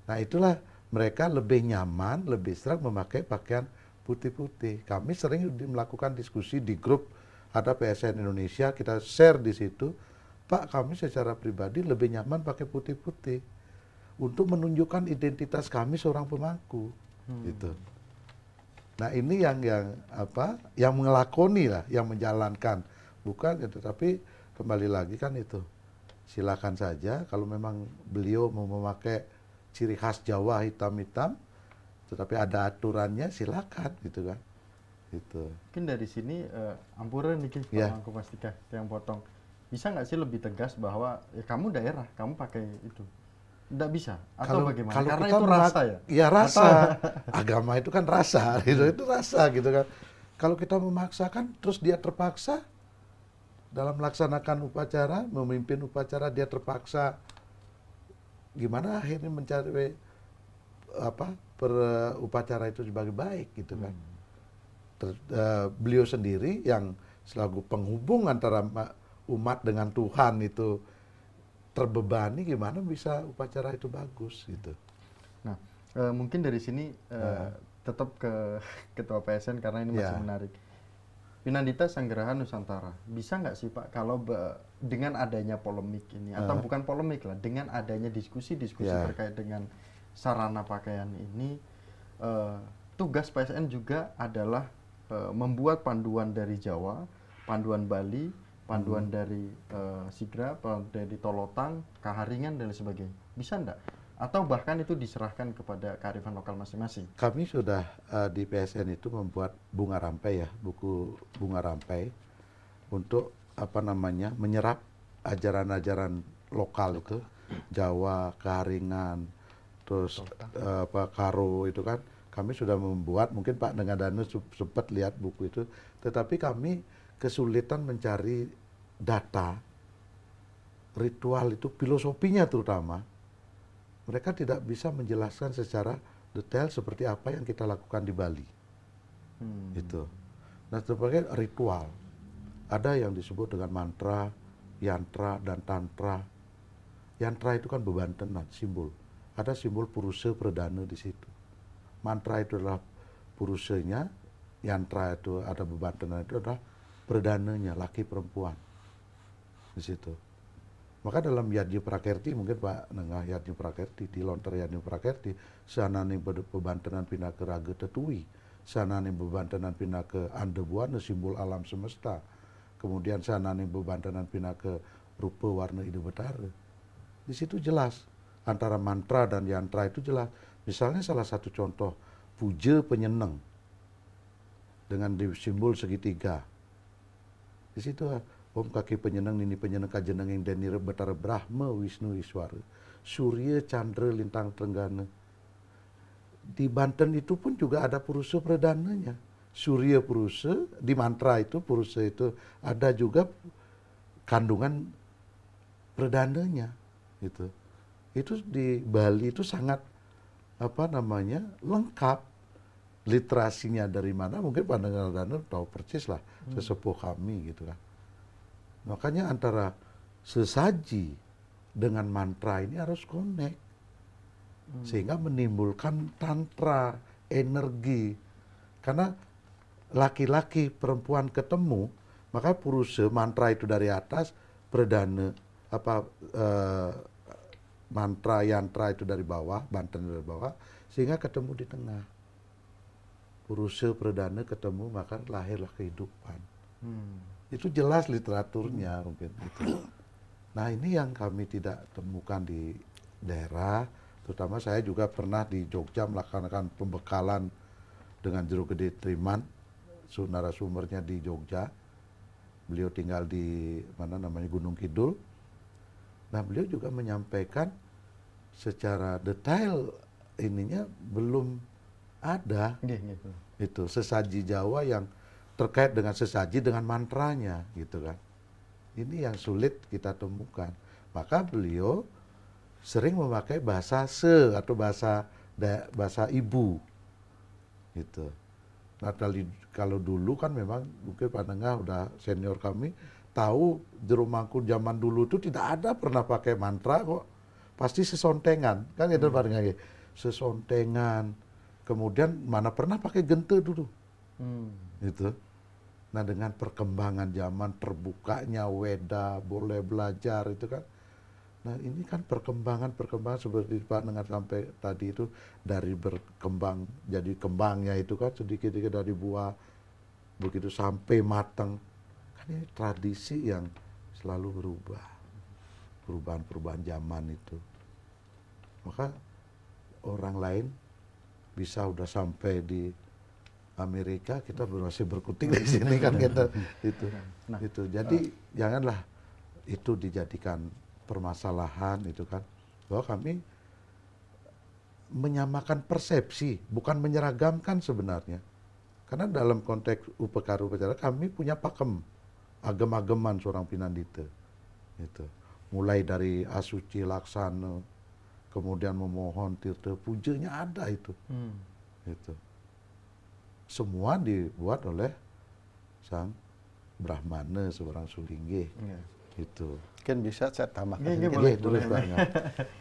Nah, itulah mereka lebih nyaman, lebih serak memakai pakaian putih-putih. Kami sering melakukan diskusi di grup, ada PSN Indonesia, kita share di situ, Pak, kami secara pribadi lebih nyaman pakai putih-putih untuk menunjukkan identitas kami seorang pemangku, gitu. Nah, ini yang mengelakoni lah, yang menjalankan, bukan. Tetapi kembali lagi kan itu, silakan saja kalau memang beliau mau memakai ciri khas Jawa hitam-hitam, tetapi ada aturannya, silakan, gitu kan. Gitu. Mungkin dari sini Ampura nih Pak Mangku Pastika yang potong, bisa nggak sih lebih tegas bahwa ya kamu daerah, kamu pakai itu? Nggak bisa atau bagaimana? Kalau Karena kita itu rasa ya. Ya rasa. Agama itu kan rasa, itu rasa gitu kan. Kalau kita memaksakan terus dia terpaksa, dalam melaksanakan upacara, memimpin upacara dia terpaksa gimana akhirnya mencari upacara itu sebagai baik gitu kan. Beliau sendiri yang selaku penghubung antara umat dengan Tuhan itu terbebani, gimana bisa upacara itu bagus gitu. Nah, mungkin dari sini tetap ke Ketua PSN karena ini masih menarik. Pinandita Sanggeraha Nusantara, bisa nggak sih Pak kalau dengan adanya polemik ini, atau bukan polemik lah, dengan adanya diskusi-diskusi terkait dengan sarana pakaian ini, tugas PSN juga adalah membuat panduan dari Jawa, panduan Bali, panduan dari Sigra, panduan dari Tolotang, Kaharingan dan sebagainya. Bisa enggak? Atau bahkan itu diserahkan kepada kearifan lokal masing-masing? Kami sudah di PSN itu membuat bunga rampai ya, buku bunga rampai untuk menyerap ajaran-ajaran lokal itu, Jawa, Kaharingan, terus Karo itu kan. Kami sudah membuat, mungkin Pak Nengadanu sempat lihat buku itu, tetapi kami kesulitan mencari data, ritual itu, filosofinya terutama. Mereka tidak bisa menjelaskan secara detail seperti apa yang kita lakukan di Bali. Itu. Nah, sebagai ritual, ada yang disebut dengan mantra, yantra, dan tantra. Yantra itu kan bebantenan, simbol. Ada simbol Purusa Perdana di situ. Mantra itu adalah purusanya, yantra itu ada bebantenan, itu adalah perdananya, laki perempuan di situ. Maka dalam Yadnya Prakerti, mungkin Pak Nengah Yadnya Prakerti, di lontar Yadnya Prakerti, sanane bebantenan pina ke raga tetui, sanane bebantenan pina ke andebuana, simbol alam semesta, kemudian sanane bebantenan pina ke rupa warna ide betara. Di situ jelas, antara mantra dan yantra itu jelas. Misalnya salah satu contoh, puja penyeneng, dengan simbol segitiga. Di situ Om kaki penyenang, nini penyenang kajenang yang denira betara Brahma Wisnu Iswara, Surya Chandra Lintang Trenggana. Di Banten itu pun juga ada Purusa Perdananya. Surya Purusa, di mantra itu Purusa itu ada juga kandungan perdananya gitu. Itu di Bali itu sangat lengkap. Literasinya dari mana mungkin Pak Nengadanu tahu persis lah, sesepuh kami gitu kan. Makanya antara sesaji dengan mantra ini harus connect. Sehingga menimbulkan tantra, energi. Karena laki-laki perempuan ketemu, maka Purusa, mantra itu dari atas, perdana, mantra, yantra itu dari bawah, banten dari bawah, sehingga ketemu di tengah. Purusa perdana ketemu, maka lahirlah kehidupan. Itu jelas literaturnya mungkin itu. Nah, ini yang kami tidak temukan di daerah, terutama saya juga pernah di Jogja melaksanakan pembekalan dengan Jero Gede Triman, narasumbernya di Jogja. Beliau tinggal di Gunung Kidul. Nah, beliau juga menyampaikan secara detail ininya belum ada. Itu sesaji Jawa yang terkait dengan sesaji dengan mantranya gitu kan. Ini yang sulit kita temukan. Maka beliau sering memakai bahasa atau bahasa ibu gitu. Nah, kalau dulu kan memang mungkin Pak Nengah udah senior kami tahu Jero Mangku zaman dulu itu tidak ada pernah pakai mantra kok. Pasti sesontengan kan gitu Pak Nengah. Sesontengan. Kemudian mana pernah pakai gente dulu. Gitu. Nah, dengan perkembangan zaman, terbukanya Weda, boleh belajar itu kan. Nah, ini kan perkembangan seperti Pak Nengar sampai tadi itu, dari berkembang jadi kembangnya itu kan sedikit-sedikit dari buah begitu sampai matang. Kan ini tradisi yang selalu berubah. Perubahan-perubahan zaman itu. Maka orang lain bisa udah sampai di Amerika, kita masih berkutik di sini kan kita itu. Nah, itu. Jadi janganlah itu dijadikan permasalahan itu kan. Bahwa kami menyamakan persepsi, bukan menyeragamkan sebenarnya. Karena dalam konteks upacara kami punya pakem. agem-ageman seorang Pinandita. Itu. Mulai dari asuci laksana, kemudian memohon tirta pujanya ada itu. Itu. Semua dibuat oleh sang Brahmana seorang Sulinggih. Itu. Mungkin bisa saya tambahkan. Boleh, banget.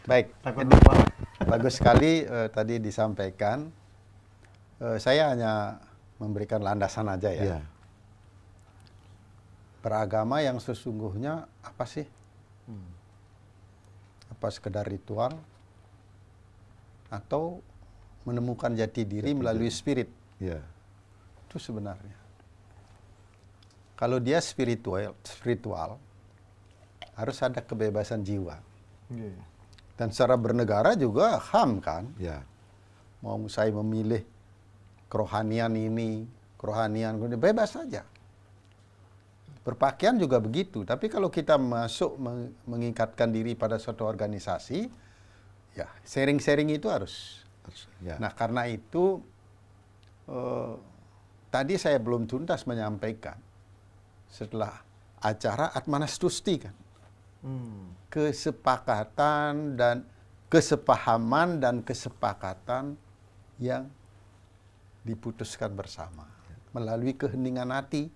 Baik. Takut lupa. Bagus sekali tadi disampaikan. Saya hanya memberikan landasan aja ya. Ya. Beragama yang sesungguhnya apa sih? Apa sekedar ritual? Atau menemukan jati diri melalui spirit? Ya. Itu sebenarnya. Kalau dia spiritual harus ada kebebasan jiwa. Dan secara bernegara juga HAM kan. Ya. Mau saya memilih kerohanian ini, kerohanian ini, bebas saja. Berpakaian juga begitu. Tapi kalau kita masuk mengikatkan diri pada suatu organisasi, ya sharing-sharing itu harus. Ya. Nah karena itu tadi saya belum tuntas menyampaikan setelah acara Atmanastusti kan. Kesepakatan dan kesepahaman dan kesepakatan yang diputuskan bersama melalui keheningan hati,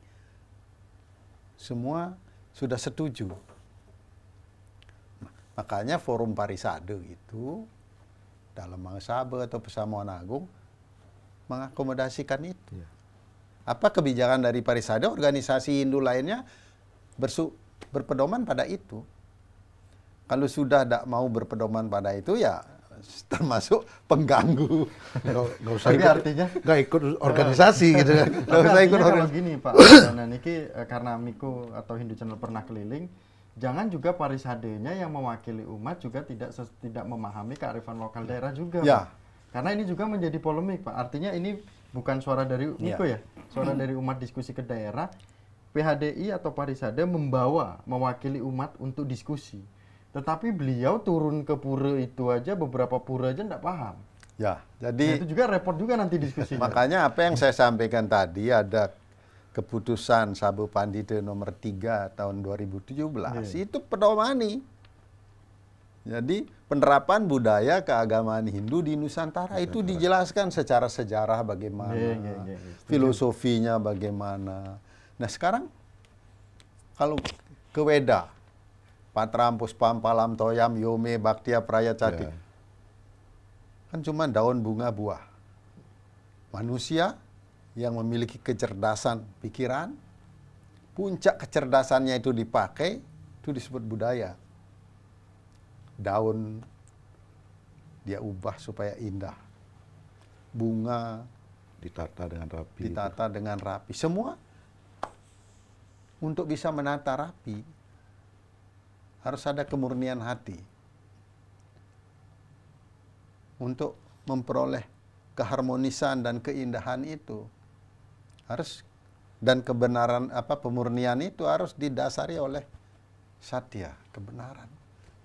semua sudah setuju. Makanya forum Parisade itu dalam Mahasabha atau Pesamuan Agung mengakomodasikan itu. Ya. Apa kebijakan dari Parisade? Organisasi Hindu lainnya berpedoman pada itu. Kalau sudah tidak mau berpedoman pada itu, ya termasuk pengganggu. Nggak usah Tapi ikut, artinya nggak ikut organisasi gitu kan. Nggak usah ikut kalau organisasi. gini Pak, nah niki karena Miko atau Hindu Channel pernah keliling, jangan juga Parisadenya yang mewakili umat juga tidak memahami kearifan lokal daerah juga, Ya. Pak. Karena ini juga menjadi polemik, Pak. Artinya ini bukan suara dari Miko ya, suara dari umat diskusi ke daerah. PHDI atau Parisade mewakili umat untuk diskusi. Tetapi beliau turun ke pura itu aja, beberapa pura aja tidak paham. Ya, Nah, jadi itu juga repot juga nanti diskusinya. makanya apa yang saya sampaikan tadi, ada keputusan Sabu Pandita nomor 3 tahun 2017 itu pedomani. Jadi penerapan budaya keagamaan Hindu di Nusantara itu dijelaskan secara sejarah bagaimana, filosofinya bagaimana. Nah sekarang kalau ke Weda, Patram, Puspam, Palam, Toyam, Yome, Bhaktia, Prayacati, Ya. kan cuma daun bunga buah. Manusia yang memiliki kecerdasan pikiran, puncak kecerdasannya itu dipakai, itu disebut budaya. Daun dia ubah supaya indah. Bunga Ditata dengan rapi. ditata dengan rapi. Semua untuk bisa menata rapi harus ada kemurnian hati. Untuk memperoleh keharmonisan dan keindahan itu harus, dan kebenaran pemurnian itu harus didasari oleh satya, kebenaran.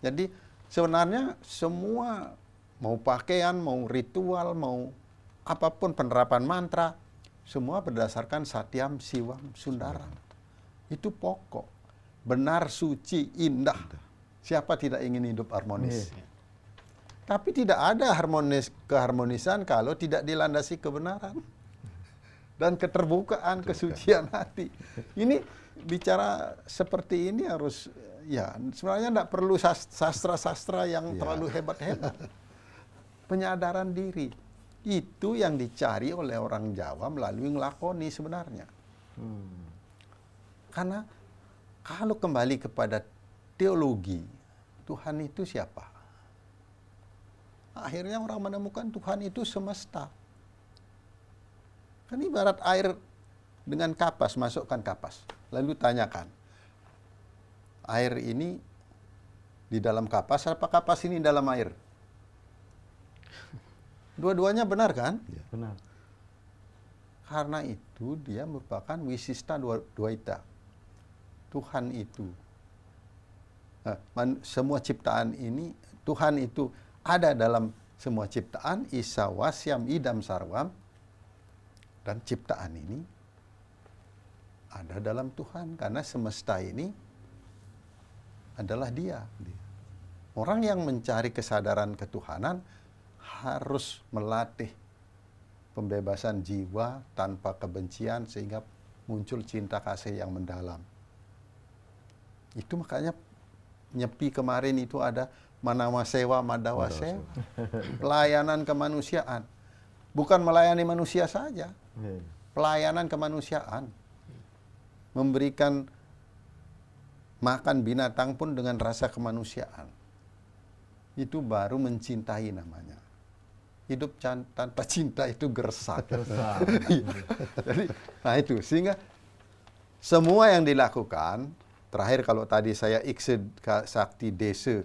Jadi sebenarnya semua, mau pakaian, mau ritual, mau apapun penerapan mantra, semua berdasarkan Satyam, Siwam, Sundaram. Itu pokok. Benar, suci, indah. Siapa tidak ingin hidup harmonis? Tapi tidak ada keharmonisan kalau tidak dilandasi kebenaran dan keterbukaan, kesucian hati. Ini bicara seperti ini harus, ya sebenarnya tidak perlu sastra-sastra yang terlalu hebat-hebat. Penyadaran diri itu yang dicari oleh orang Jawa melalui ngelakoni sebenarnya. Karena kalau kembali kepada teologi, Tuhan itu siapa? Akhirnya orang menemukan Tuhan itu semesta. Kan ibarat air dengan kapas, masukkan kapas. Lalu tanyakan, air ini di dalam kapas, apa kapas ini dalam air? Dua-duanya benar kan? Ya. Benar. Karena itu dia merupakan wisista dwaita. Tuhan itu. Semua ciptaan ini, Tuhan itu ada dalam semua ciptaan, Isa wasyam idam sarwam, dan ciptaan ini ada dalam Tuhan, karena semesta ini adalah Dia. Orang yang mencari kesadaran ketuhanan harus melatih pembebasan jiwa tanpa kebencian sehingga muncul cinta kasih yang mendalam. Itu makanya Nyepi kemarin itu ada Manawa Sewa, Madawa Sewa. Pelayanan kemanusiaan. Bukan melayani manusia saja. Pelayanan kemanusiaan. Memberikan makan binatang pun dengan rasa kemanusiaan. Itu baru mencintai namanya. Hidup tanpa cinta itu gersak. Jadi, nah itu, sehingga semua yang dilakukan, terakhir kalau tadi saya Iksid Sakti Desa,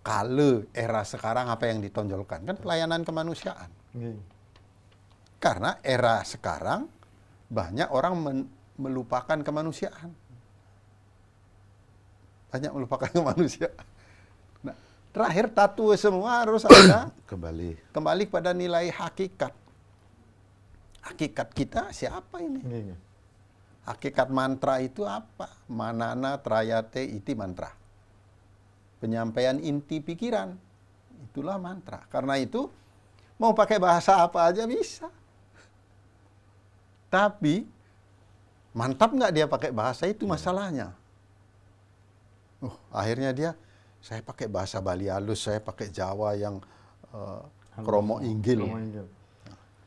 kala era sekarang apa yang ditonjolkan? Kan pelayanan kemanusiaan. Karena era sekarang banyak orang melupakan kemanusiaan. Banyak melupakan kemanusiaan. Nah, terakhir tattoo semua harus ada kembali pada nilai hakikat. Hakikat kita siapa ini? Hakikat mantra itu apa? Manana trayate iti mantra. Penyampaian inti pikiran. Itulah mantra. Karena itu mau pakai bahasa apa aja bisa. Tapi mantap nggak dia pakai bahasa itu masalahnya. Akhirnya dia, saya pakai bahasa Bali halus, saya pakai Jawa yang kromo inggil.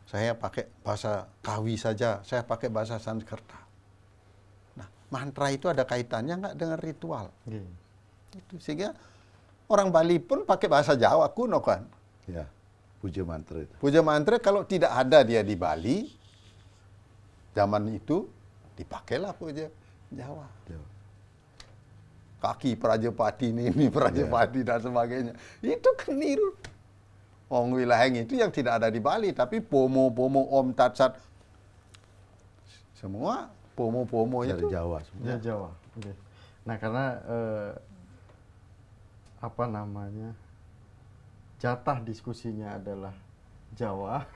Saya pakai bahasa Kawi saja, saya pakai bahasa Sanskerta. Nah, mantra itu ada kaitannya nggak dengan ritual? Itu sehingga orang Bali pun pakai bahasa Jawa kuno kan? Ya, puja mantra itu. Puja mantra kalau tidak ada dia di Bali, zaman itu dipakailah puja Jawa. Kaki Prajapati ini Prajapati dan sebagainya. Itu keliru. Wong wilayah itu yang tidak ada di Bali, tapi pomo-pomo Om Tatsat semua pomo-pomo itu dari Jawa semua. Ya, Jawa. Okay. Nah, karena apa namanya? Jatah diskusinya adalah Jawa.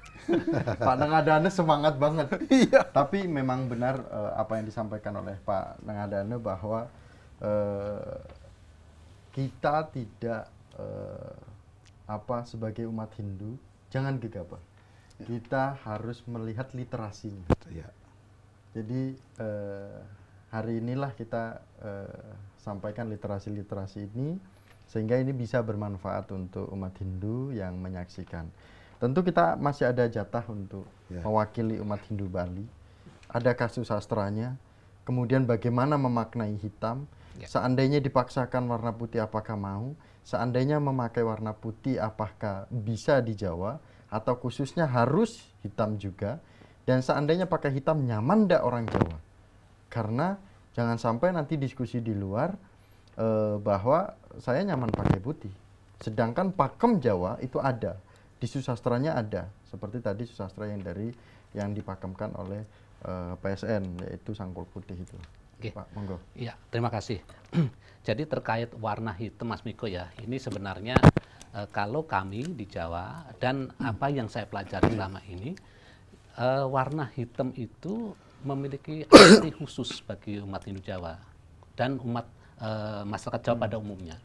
Pak Nengadane semangat banget. Iya. Tapi memang benar apa yang disampaikan oleh Pak Nengadane bahwa kita tidak sebagai umat Hindu jangan gegabah. Kita harus melihat literasinya. Ya. Jadi hari inilah kita sampaikan literasi-literasi ini sehingga ini bisa bermanfaat untuk umat Hindu yang menyaksikan. Tentu kita masih ada jatah untuk mewakili umat Hindu Bali. Ada kasus sastranya. Kemudian bagaimana memaknai hitam. Seandainya dipaksakan warna putih apakah mau? Seandainya memakai warna putih apakah bisa di Jawa? Atau khususnya harus hitam juga? Dan seandainya pakai hitam nyaman ndak orang Jawa? Karena jangan sampai nanti diskusi di luar bahwa saya nyaman pakai putih. Sedangkan pakem Jawa itu ada. Di susastranya ada. Seperti tadi susastra yang dipakemkan oleh PSN, yaitu Sangkul Putih itu. Oke. Pak, monggo. Iya, terima kasih. Jadi terkait warna hitam Mas Miko ya, ini sebenarnya kalau kami di Jawa dan apa yang saya pelajari selama ini, warna hitam itu memiliki arti khusus bagi umat Hindu Jawa dan umat masyarakat Jawa pada umumnya.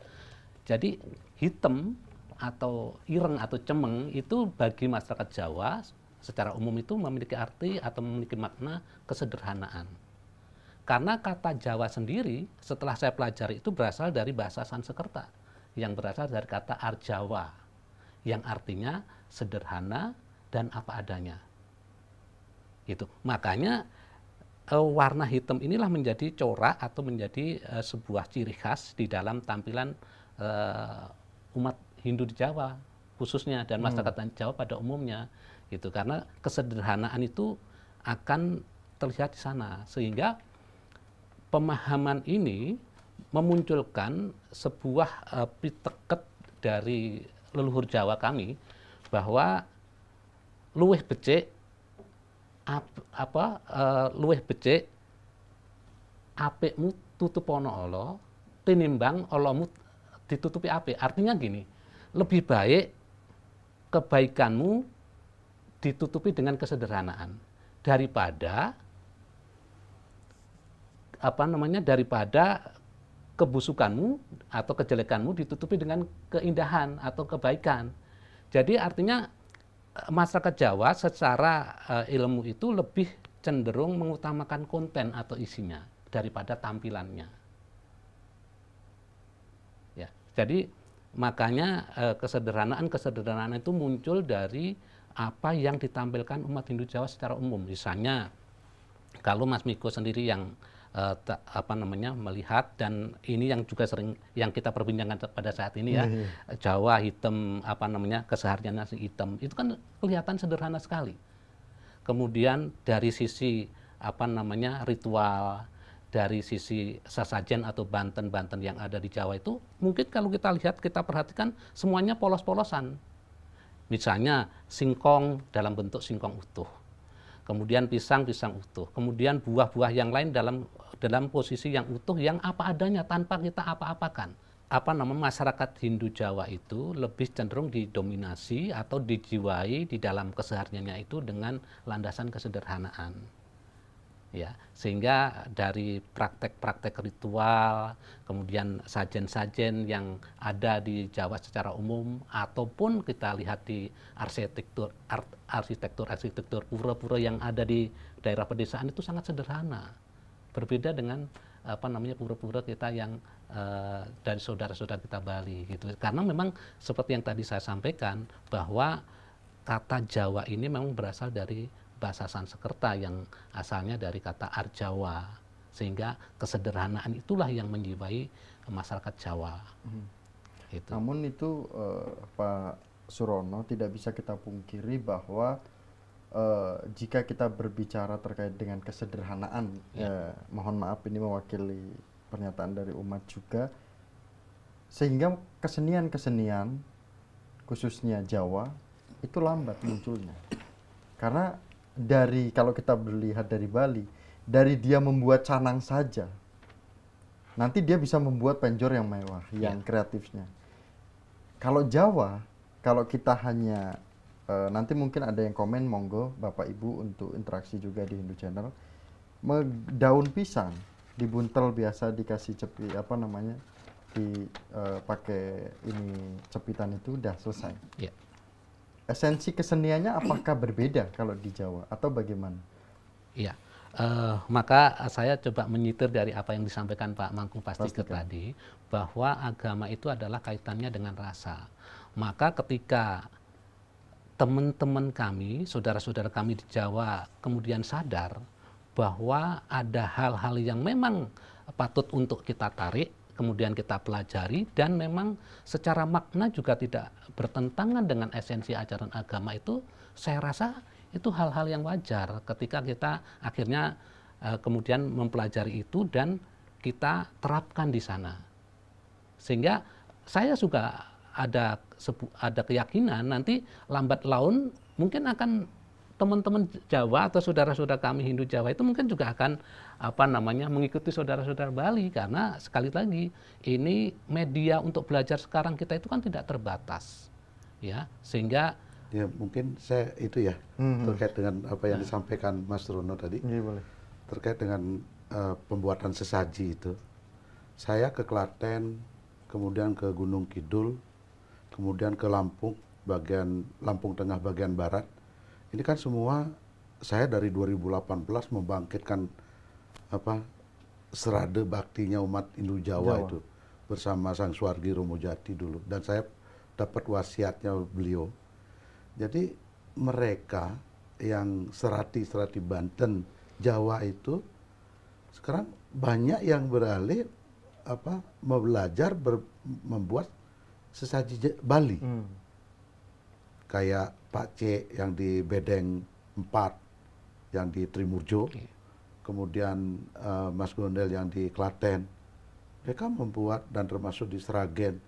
Jadi hitam atau ireng atau cemeng itu bagi masyarakat Jawa secara umum itu memiliki arti atau memiliki makna kesederhanaan. Karena kata Jawa sendiri setelah saya pelajari itu berasal dari bahasa Sanskerta yang berasal dari kata Arjawa yang artinya sederhana dan apa adanya. Gitu. Makanya warna hitam inilah menjadi corak atau menjadi sebuah ciri khas di dalam tampilan umat Hindu di Jawa khususnya dan masyarakat Jawa pada umumnya. Gitu. Karena kesederhanaan itu akan terlihat di sana sehingga pemahaman ini memunculkan sebuah piteket dari leluhur Jawa kami bahwa luweh becik apikmu tutupono Allah tinimbang Allahmu ditutupi apik. Artinya gini, lebih baik kebaikanmu ditutupi dengan kesederhanaan daripada daripada kebusukanmu atau kejelekanmu ditutupi dengan keindahan atau kebaikan. Jadi artinya masyarakat Jawa secara ilmu itu lebih cenderung mengutamakan konten atau isinya daripada tampilannya. Ya, jadi makanya kesederhanaan itu muncul dari apa yang ditampilkan umat Hindu Jawa secara umum. Misalnya kalau Mas Miko sendiri yang melihat, dan ini yang juga sering yang kita perbincangkan pada saat ini ya, Jawa hitam kesehariannya nasi hitam, itu kan kelihatan sederhana sekali. Kemudian dari sisi ritual, dari sisi sesajen atau banten-banten yang ada di Jawa itu mungkin kalau kita lihat, kita perhatikan semuanya polos-polosan. Misalnya singkong dalam bentuk singkong utuh, kemudian pisang utuh, kemudian buah-buah yang lain dalam posisi yang utuh, yang apa adanya tanpa kita apa-apakan. Masyarakat Hindu Jawa itu lebih cenderung didominasi atau dijiwai di dalam kesehariannya itu dengan landasan kesederhanaan. Ya, sehingga dari praktek-praktek ritual, kemudian sajen-sajen yang ada di Jawa secara umum, ataupun kita lihat di arsitektur pura-pura yang ada di daerah pedesaan itu sangat sederhana. Berbeda dengan pura-pura kita yang dari saudara-saudara kita Bali gitu. Karena memang seperti yang tadi saya sampaikan, bahwa kata Jawa ini memang berasal dari bahasa Sanskerta yang asalnya dari kata Arjawa, sehingga kesederhanaan itulah yang menjiwai masyarakat Jawa. Gitu. Namun itu Pak Surono, tidak bisa kita pungkiri bahwa jika kita berbicara terkait dengan kesederhanaan, mohon maaf ini mewakili pernyataan dari umat juga, sehingga kesenian-kesenian khususnya Jawa itu lambat munculnya. Karena kalau kita melihat dari Bali, dari dia membuat canang saja, nanti dia bisa membuat penjor yang mewah, yang kreatifnya. Kalau Jawa, kalau kita hanya nanti mungkin ada yang komen, monggo Bapak Ibu untuk interaksi juga di Hindu Channel. Daun pisang dibuntel biasa, dikasih pakai ini cepitan, itu udah selesai. Yeah. Esensi keseniannya apakah berbeda kalau di Jawa atau bagaimana? Iya, maka saya coba menyitir dari apa yang disampaikan Pak Mangku Pastika tadi, bahwa agama itu adalah kaitannya dengan rasa. Maka ketika teman-teman kami, saudara-saudara kami di Jawa kemudian sadar bahwa ada hal-hal yang memang patut untuk kita tarik, kemudian kita pelajari, dan memang secara makna juga tidak bertentangan dengan esensi ajaran agama itu, saya rasa itu hal-hal yang wajar ketika kita akhirnya kemudian mempelajari itu dan kita terapkan di sana. Sehingga saya juga ada keyakinan nanti lambat laun mungkin akan teman-teman Jawa atau saudara-saudara kami Hindu Jawa itu mungkin juga akan mengikuti saudara-saudara Bali, karena sekali lagi ini media untuk belajar sekarang kita itu kan tidak terbatas, ya, sehingga ya mungkin saya itu ya terkait dengan apa yang disampaikan Mas Rono tadi, boleh. Terkait dengan pembuatan sesaji itu. Saya ke Klaten, kemudian ke Gunung Kidul, kemudian ke Lampung Tengah bagian barat. Ini kan semua saya dari 2018 membangkitkan serade baktinya umat Hindu Jawa itu bersama Sang Suwargi Romo Jati dulu, dan saya dapat wasiatnya beliau. Jadi mereka yang serati Banten, Jawa itu sekarang banyak yang beralih belajar membuat sesaji Bali. Kayak Pak C yang di Bedeng 4, yang di Trimurjo, kemudian Mas Gondel yang di Klaten. Mereka membuat, dan termasuk di Sragen,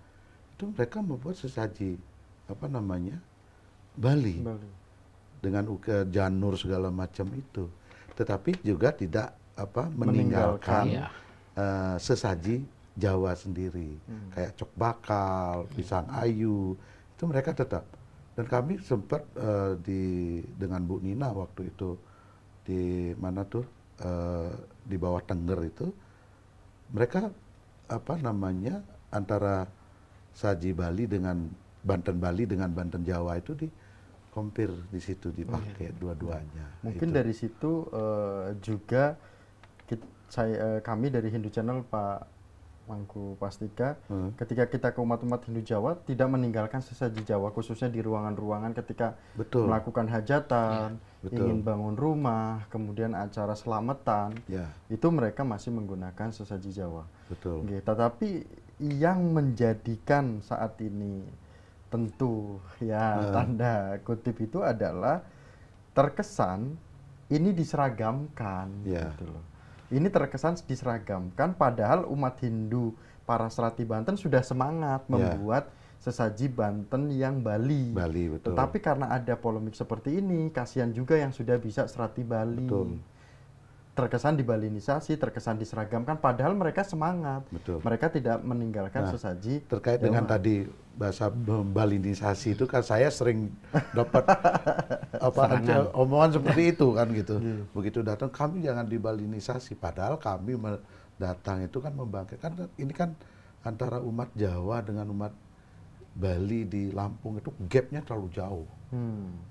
itu mereka membuat sesaji Bali. Dengan janur segala macam itu. Tetapi juga tidak meninggalkan sesaji Jawa sendiri. Kayak cok bakal, pisang ayu, itu mereka tetap. Dan kami sempat dengan Bu Nina waktu itu di mana tuh, di bawah Tengger itu, mereka apa namanya antara saji Bali dengan Banten Bali dengan Banten Jawa itu di compare di situ dipakai dua-duanya. Mungkin Itu. dari situ juga kami dari Hindu Channel Pak Mangku Pastika, ketika kita ke umat-umat Hindu Jawa tidak meninggalkan sesaji Jawa, khususnya di ruangan-ruangan ketika Betul. melakukan hajatan, Betul. ingin bangun rumah, kemudian acara selamatan, Ya, itu mereka masih menggunakan sesaji Jawa. betul. Oke, tetapi yang menjadikan saat ini tentu ya tanda kutip itu adalah terkesan ini diseragamkan Ya. gitu loh. Ini terkesan diseragamkan padahal umat Hindu para Serati Banten sudah semangat membuat sesaji Banten yang Bali. Bali, betul. Tetapi karena ada polemik seperti ini, kasihan juga yang sudah bisa Serati Bali. Betul. Terkesan dibalinisasi, terkesan diseragamkan padahal mereka semangat. Betul. Mereka tidak meninggalkan sesaji Terkait dengan Jawa. tadi bahasa balinisasi itu kan saya sering dapat apa aja omongan seperti itu kan gitu. Begitu datang kami jangan dibalinisasi padahal kami datang itu kan membangkitkan ini kan antara umat Jawa dengan umat Bali di Lampung itu gapnya terlalu jauh.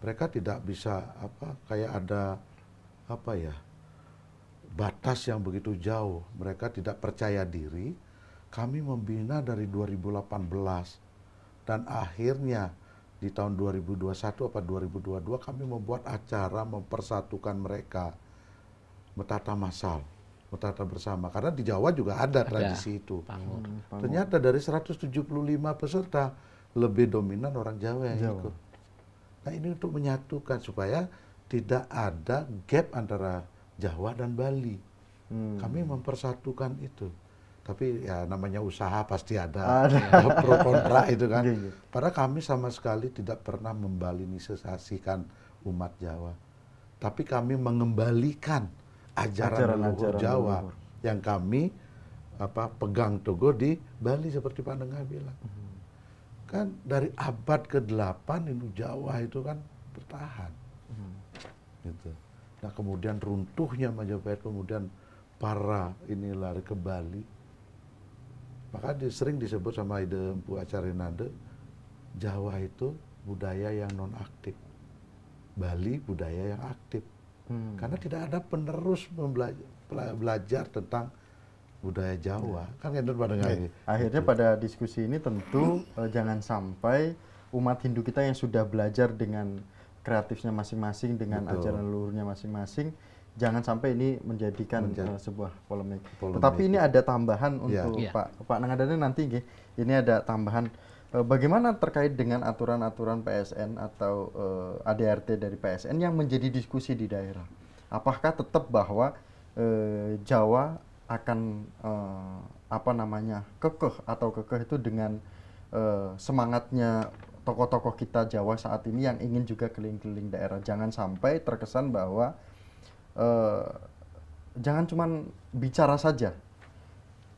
Mereka tidak bisa apa kayak ada apa ya batas yang begitu jauh. Mereka tidak percaya diri. Kami membina dari 2018 dan akhirnya di tahun 2021 apa 2022 kami membuat acara mempersatukan mereka metata masal, metata bersama. Karena di Jawa juga ada tradisi itu. Pangur. Ternyata dari 175 peserta lebih dominan orang Jawa yang ikut. Nah ini untuk menyatukan supaya tidak ada gap antara Jawa dan Bali. Kami mempersatukan itu. Tapi ya namanya usaha pasti ada pro kontra itu kan. Padahal kami sama sekali tidak pernah membalinisasikan umat Jawa. Tapi kami mengembalikan ajaran leluhur Jawa yang kami pegang teguh di Bali seperti Pak Nengah bilang. Kan dari abad ke-8 Hindu Jawa itu kan bertahan. Gitu. Nah kemudian runtuhnya Majapahit, kemudian para ini lari ke Bali. Maka sering disebut sama Ide Empu Acarinade, Jawa itu budaya yang non aktif, Bali budaya yang aktif. Karena tidak ada penerus belajar tentang budaya Jawa. Kan gitu Pak Dengar. Akhirnya pada diskusi ini tentu jangan sampai umat Hindu kita yang sudah belajar dengan kreatifnya masing-masing, dengan ajaran leluhurnya masing-masing, jangan sampai ini menjadikan sebuah polemik. Tetapi ini ada tambahan untuk Pak Nangadana nanti, ini ada tambahan bagaimana terkait dengan aturan-aturan PSN atau ADRT dari PSN yang menjadi diskusi di daerah. Apakah tetap bahwa Jawa akan kekeh itu dengan semangatnya tokoh-tokoh kita Jawa saat ini yang ingin juga keliling-keliling daerah. Jangan sampai terkesan bahwa jangan cuma bicara saja,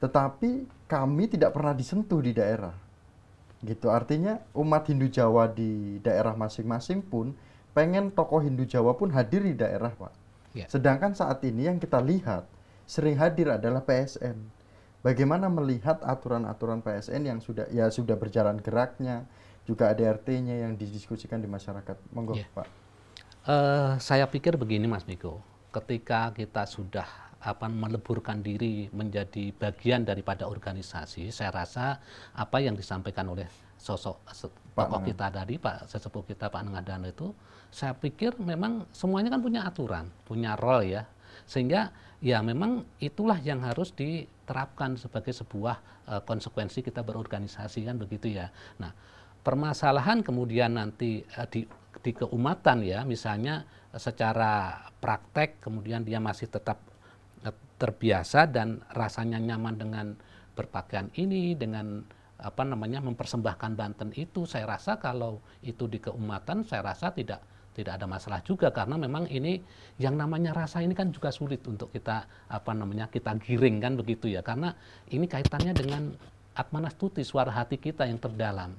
tetapi kami tidak pernah disentuh di daerah. Gitu. Artinya umat Hindu Jawa di daerah masing-masing pun pengen tokoh Hindu Jawa pun hadir di daerah, Pak. Sedangkan saat ini yang kita lihat sering hadir adalah PSN. Bagaimana melihat aturan-aturan PSN yang sudah berjalan geraknya, juga ADRT-nya yang didiskusikan di masyarakat. Monggo, Pak. Saya pikir begini, Mas Miko. Ketika kita sudah meleburkan diri menjadi bagian daripada organisasi, saya rasa apa yang disampaikan oleh sosok tokoh kita tadi, Pak sesepuh kita Pak Nangadana itu, saya pikir memang semuanya kan punya aturan, punya role ya. Sehingga ya memang itulah yang harus diterapkan sebagai sebuah konsekuensi kita berorganisasi kan begitu ya. Nah, permasalahan kemudian nanti di keumatan ya, misalnya secara praktek kemudian dia masih tetap terbiasa dan rasanya nyaman dengan berpakaian ini, dengan mempersembahkan Banten itu, saya rasa kalau itu di keumatan saya rasa tidak ada masalah juga, karena memang ini yang namanya rasa ini kan juga sulit untuk kita kita giring kan begitu ya, karena ini kaitannya dengan atmanastuti, suara hati kita yang terdalam.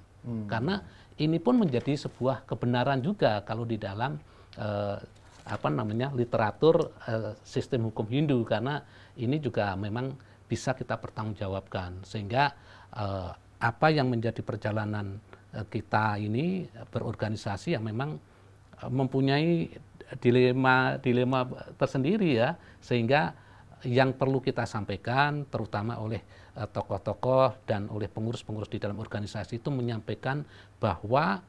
Karena ini pun menjadi sebuah kebenaran juga kalau di dalam literatur sistem hukum Hindu, karena ini juga memang bisa kita pertanggungjawabkan, sehingga apa yang menjadi perjalanan kita ini berorganisasi yang memang mempunyai dilema tersendiri ya, sehingga yang perlu kita sampaikan terutama oleh tokoh-tokoh dan oleh pengurus-pengurus di dalam organisasi itu menyampaikan bahwa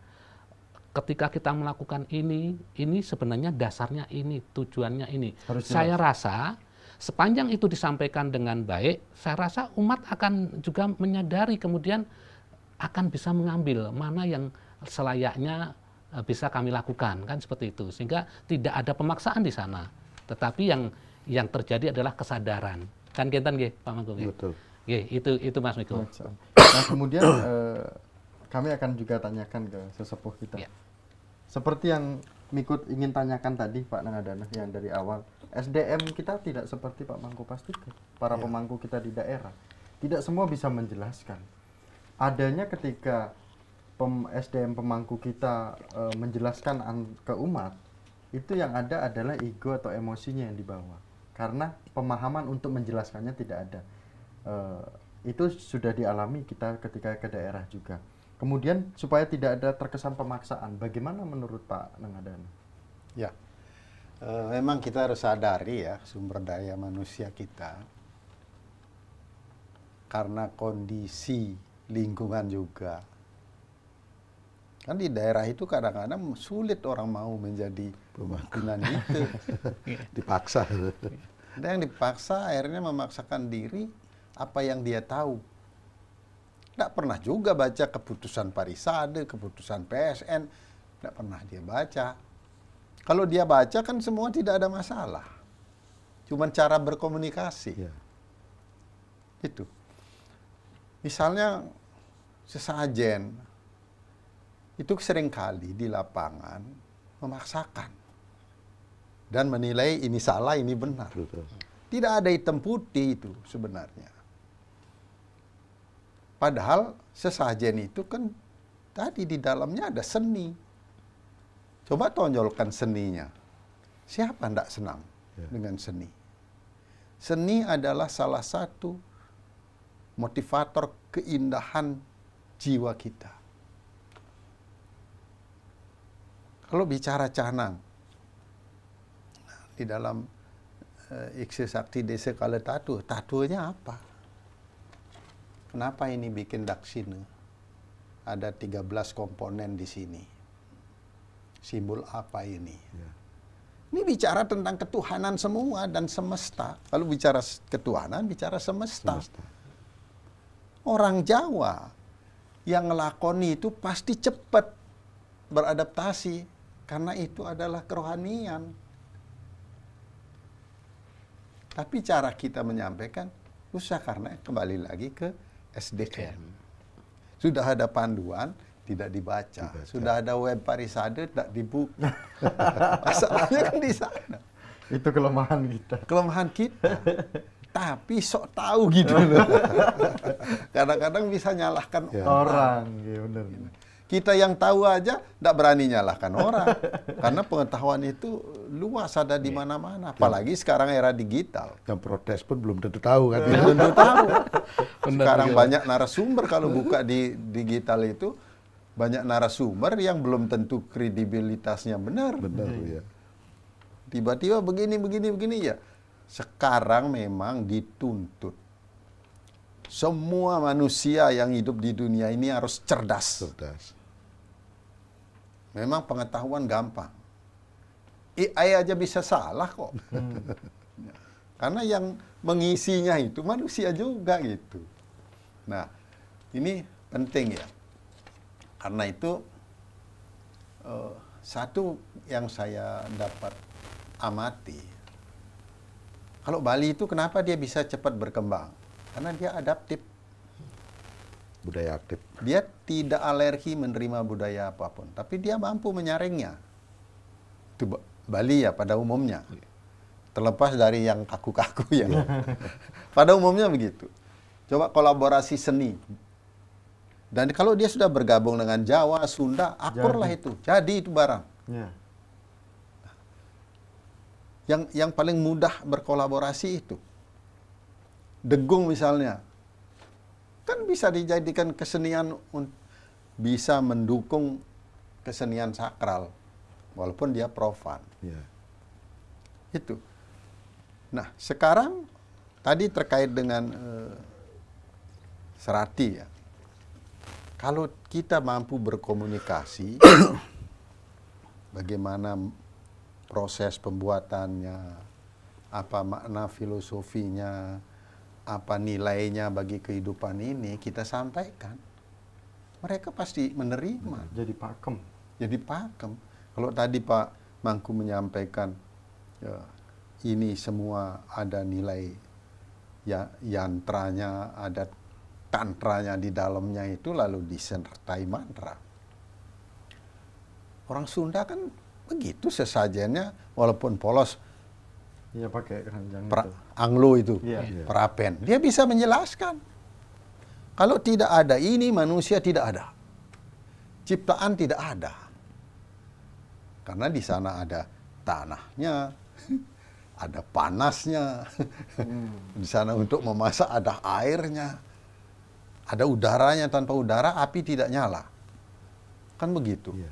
ketika kita melakukan ini sebenarnya dasarnya ini, tujuannya ini. Saya rasa sepanjang itu disampaikan dengan baik, saya rasa umat akan juga menyadari, kemudian akan bisa mengambil mana yang selayaknya bisa kami lakukan, kan seperti itu. Sehingga tidak ada pemaksaan di sana, tetapi yang terjadi adalah kesadaran. Kan kinten nggih, Pak Mangku nggih. Betul. Nggih, itu Mas Miko. Nah, kemudian kami akan juga tanyakan ke sesepuh kita. Ya. Seperti yang Miko ingin tanyakan tadi, Pak Nangadana, yang dari awal, SDM kita tidak seperti Pak Mangku pastikan. Para pemangku kita di daerah tidak semua bisa menjelaskan. Adanya ketika SDM pemangku kita menjelaskan ke umat, itu yang ada adalah ego atau emosinya yang dibawa. Karena pemahaman untuk menjelaskannya tidak ada. Itu sudah dialami kita ketika ke daerah juga. Kemudian supaya tidak ada terkesan pemaksaan, bagaimana menurut Pak Nangadana? Ya, memang kita harus sadari ya sumber daya manusia kita. Karena kondisi lingkungan juga. Kan di daerah itu kadang-kadang sulit orang mau menjadi pimpinan itu. Dipaksa. Ada yang dipaksa, akhirnya memaksakan diri apa yang dia tahu. Tidak pernah juga baca keputusan Parisade, keputusan PSN. Tidak pernah dia baca. Kalau dia baca kan semua tidak ada masalah. Cuman cara berkomunikasi. Ya. Itu. Misalnya sesajen itu seringkali di lapangan memaksakan dan menilai ini salah, ini benar. Betul. Tidak ada hitam putih itu sebenarnya. Padahal sesajen itu kan tadi di dalamnya ada seni. Coba tonjolkan seninya. Siapa tidak senang dengan seni? Seni adalah salah satu motivator keindahan jiwa kita. Kalau bicara canang, di dalam Ikse Sakti Desa Kala tatunya apa? Kenapa ini bikin daksina? Ada 13 komponen di sini. Simbol apa ini? Ya. Ini bicara tentang ketuhanan semua dan semesta. Kalau bicara ketuhanan, bicara semesta. Orang Jawa yang ngelakoni itu pasti cepat beradaptasi. Karena itu adalah kerohanian. Tapi cara kita menyampaikan susah karena kembali lagi ke SDM. Sudah ada panduan, tidak dibaca. Sudah ada web Parisade, tidak dibuka. Masalahnya kan di sana. Itu kelemahan kita. Kelemahan kita. Tapi sok tahu gitu loh. Kadang-kadang bisa nyalahkan orang. Ya, benar. Kita yang tahu aja tidak berani nyalahkan orang. Karena pengetahuan itu luas, ada di mana-mana. Apalagi sekarang era digital. Yang protes pun belum tentu tahu kan. Belum tentu tahu. Sekarang banyak narasumber kalau buka di digital itu. Banyak narasumber yang belum tentu kredibilitasnya benar. Benar ya. Tiba-tiba begini ya. Sekarang memang dituntut. Semua manusia yang hidup di dunia ini harus cerdas. Cerdas. Memang pengetahuan gampang. AI aja bisa salah kok. Karena yang mengisinya itu manusia juga gitu. Nah, ini penting ya. Karena itu satu yang saya dapat amati. Kalau Bali itu kenapa dia bisa cepat berkembang? Karena dia adaptif. Budaya aktif. Dia tidak alergi menerima budaya apapun, tapi dia mampu menyaringnya. Itu Bali ya pada umumnya. Terlepas dari yang kaku-kaku ya. Pada umumnya begitu. Coba kolaborasi seni. Dan kalau dia sudah bergabung dengan Jawa, Sunda, akur lah itu. Jadi itu barang. Ya. Yang paling mudah berkolaborasi itu. Degung misalnya, kan bisa dijadikan kesenian, bisa mendukung kesenian sakral, walaupun dia profan. Ya. Itu. Nah, sekarang tadi terkait dengan serati ya. Kalau kita mampu berkomunikasi, bagaimana proses pembuatannya, apa makna filosofinya, apa nilainya bagi kehidupan ini, kita sampaikan. Mereka pasti menerima. Jadi pakem. Jadi pakem. Kalau tadi Pak Mangku menyampaikan, ya, ini semua ada nilai ya, yantranya, ada tantranya di dalamnya itu, lalu disertai mantra. Orang Sunda kan begitu sesajennya, walaupun polos, Iya, pakai keranjang itu. Anglo itu, Iya. Prapen. Dia bisa menjelaskan. Kalau tidak ada ini, manusia tidak ada. Ciptaan tidak ada. Karena di sana ada tanahnya, ada panasnya. Di sana untuk memasak ada airnya. Ada udaranya, tanpa udara api tidak nyala. Kan begitu. Iya.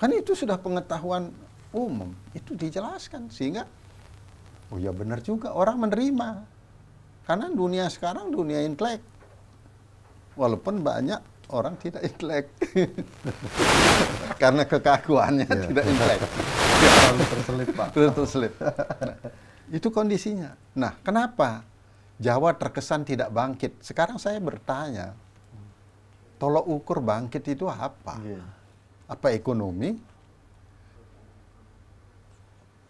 Kan itu sudah pengetahuan umum. Itu dijelaskan. Sehingga, oh ya benar juga, orang menerima. Karena dunia sekarang dunia intelek. Walaupun banyak orang tidak intelek. Karena kekakuannya tidak intelek. Terlalu terselip, Pak. Terselip. Nah, itu kondisinya. Nah, kenapa Jawa terkesan tidak bangkit? Sekarang saya bertanya, tolok ukur bangkit itu apa? Iya. Apa ekonomi?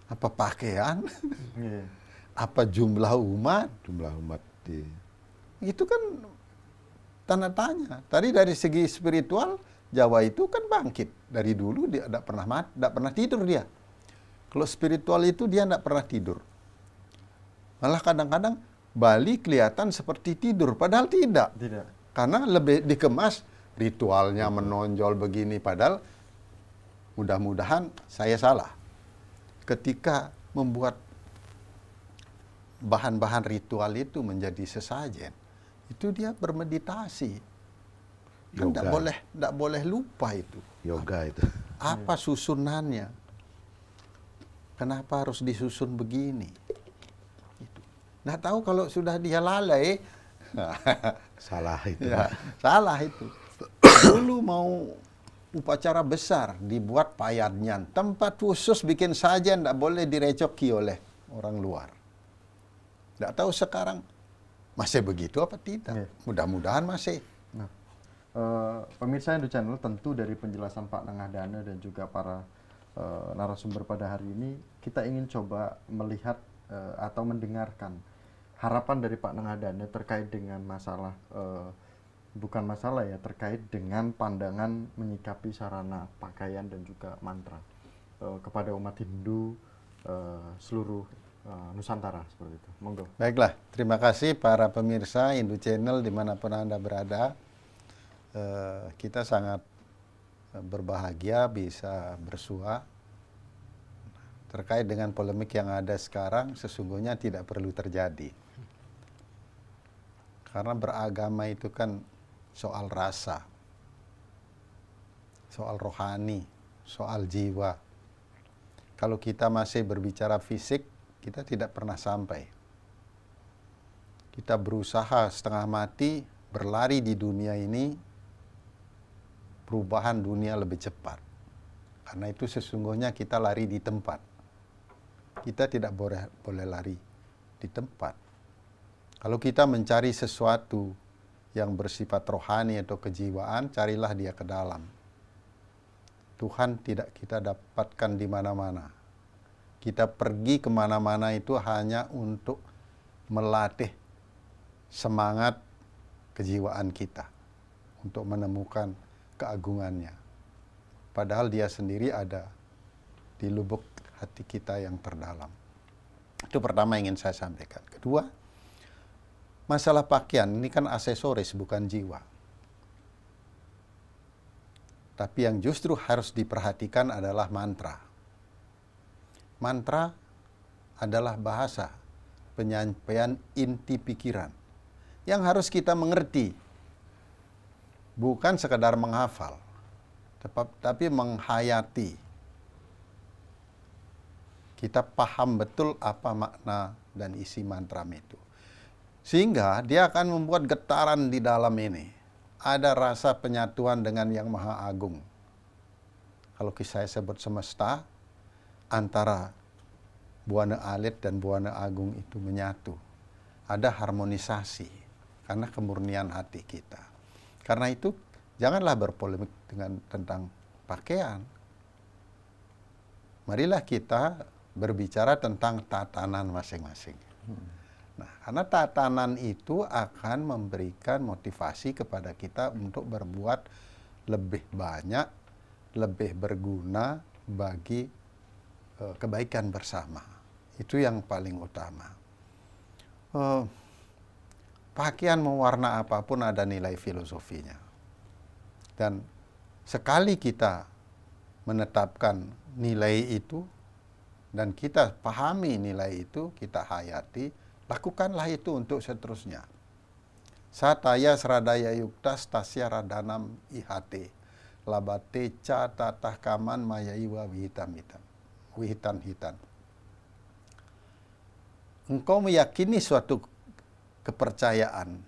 Apa pakaian? Iya. Apa jumlah umat? Jumlah umat di Itu kan tanda tanya. Tadi dari segi spiritual, Jawa itu kan bangkit. Dari dulu dia tidak pernah mati, tidak pernah tidur dia. Kalau spiritual itu dia tidak pernah tidur. Malah kadang-kadang Bali kelihatan seperti tidur, padahal tidak. Tidak. Karena lebih dikemas, ritualnya menonjol begini. Padahal mudah-mudahan saya salah. Ketika membuat bahan-bahan ritual itu menjadi sesajen, itu dia bermeditasi. Kan Yoga. tidak boleh lupa itu. yoga itu. Apa susunannya? Kenapa harus disusun begini? Itu. Nggak tahu kalau sudah dia lalai, Salah itu. ya, salah itu. Dulu mau upacara besar, dibuat payadnya, tempat khusus bikin saja, tidak boleh direcoki oleh orang luar. Tidak tahu sekarang masih begitu apa tidak. Iya. Mudah-mudahan masih. Nah, pemirsa Hindu Channel, tentu dari penjelasan Pak Nengadana dan juga para narasumber pada hari ini, kita ingin coba melihat atau mendengarkan harapan dari Pak Nengadana terkait dengan masalah, bukan masalah ya, terkait dengan pandangan menyikapi sarana pakaian dan juga mantra kepada umat Hindu seluruh Nusantara, seperti itu. Monggo. Baiklah, terima kasih para pemirsa Hindu Channel dimanapun Anda berada. Kita sangat berbahagia bisa bersua terkait dengan polemik yang ada sekarang. Sesungguhnya tidak perlu terjadi. Karena beragama itu kan soal rasa, soal rohani, soal jiwa. Kalau kita masih berbicara fisik, kita tidak pernah sampai. Kita berusaha setengah mati berlari di dunia ini, perubahan dunia lebih cepat. Karena itu sesungguhnya kita lari di tempat. Kita tidak boleh lari di tempat. Kalau kita mencari sesuatu yang bersifat rohani atau kejiwaan, carilah dia ke dalam. Tuhan tidak kita dapatkan di mana-mana. Kita pergi kemana-mana itu hanya untuk melatih semangat kejiwaan kita untuk menemukan keagungannya. Padahal dia sendiri ada di lubuk hati kita yang terdalam. Itu pertama ingin saya sampaikan. Kedua, masalah pakaian ini kan aksesoris bukan jiwa. Tapi yang justru harus diperhatikan adalah mantra. Mantra adalah bahasa penyampaian inti pikiran yang harus kita mengerti. Bukan sekadar menghafal, tapi menghayati. Kita paham betul apa makna dan isi mantra itu. Sehingga dia akan membuat getaran di dalam ini. Ada rasa penyatuan dengan Yang Maha Agung. Kalau saya sebut semesta, antara Buana Alit dan Buana Agung itu menyatu. Ada harmonisasi karena kemurnian hati kita. Karena itu, janganlah berpolemik tentang pakaian. Marilah kita berbicara tentang tatanan masing-masing. Nah, karena tatanan itu akan memberikan motivasi kepada kita untuk berbuat lebih banyak, lebih berguna bagi kebaikan bersama. Itu yang paling utama. Pakaian mewarna apapun ada nilai filosofinya. Dan sekali kita menetapkan nilai itu, dan kita pahami nilai itu, kita hayati, lakukanlah itu untuk seterusnya. Sataya sradaya yukta stasya radanam ihate, labate ca tatah kaman mayaiwa wihitan hitan. Engkau meyakini suatu kepercayaan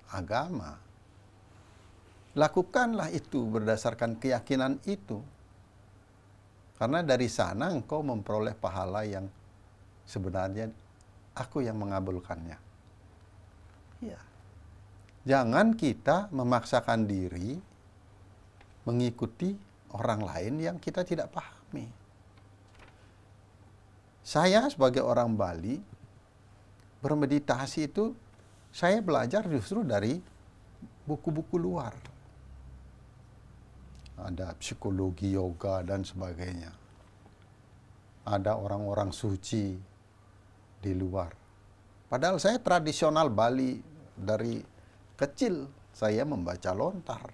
agama, lakukanlah itu berdasarkan keyakinan itu. Karena dari sana engkau memperoleh pahala yang sebenarnya aku yang mengabulkannya. Ya. Jangan kita memaksakan diri mengikuti orang lain yang kita tidak pahami. Saya sebagai orang Bali, bermeditasi itu saya belajar justru dari buku-buku luar. Ada psikologi yoga dan sebagainya. Ada orang-orang suci di luar. Padahal saya tradisional Bali dari kecil. Saya membaca lontar.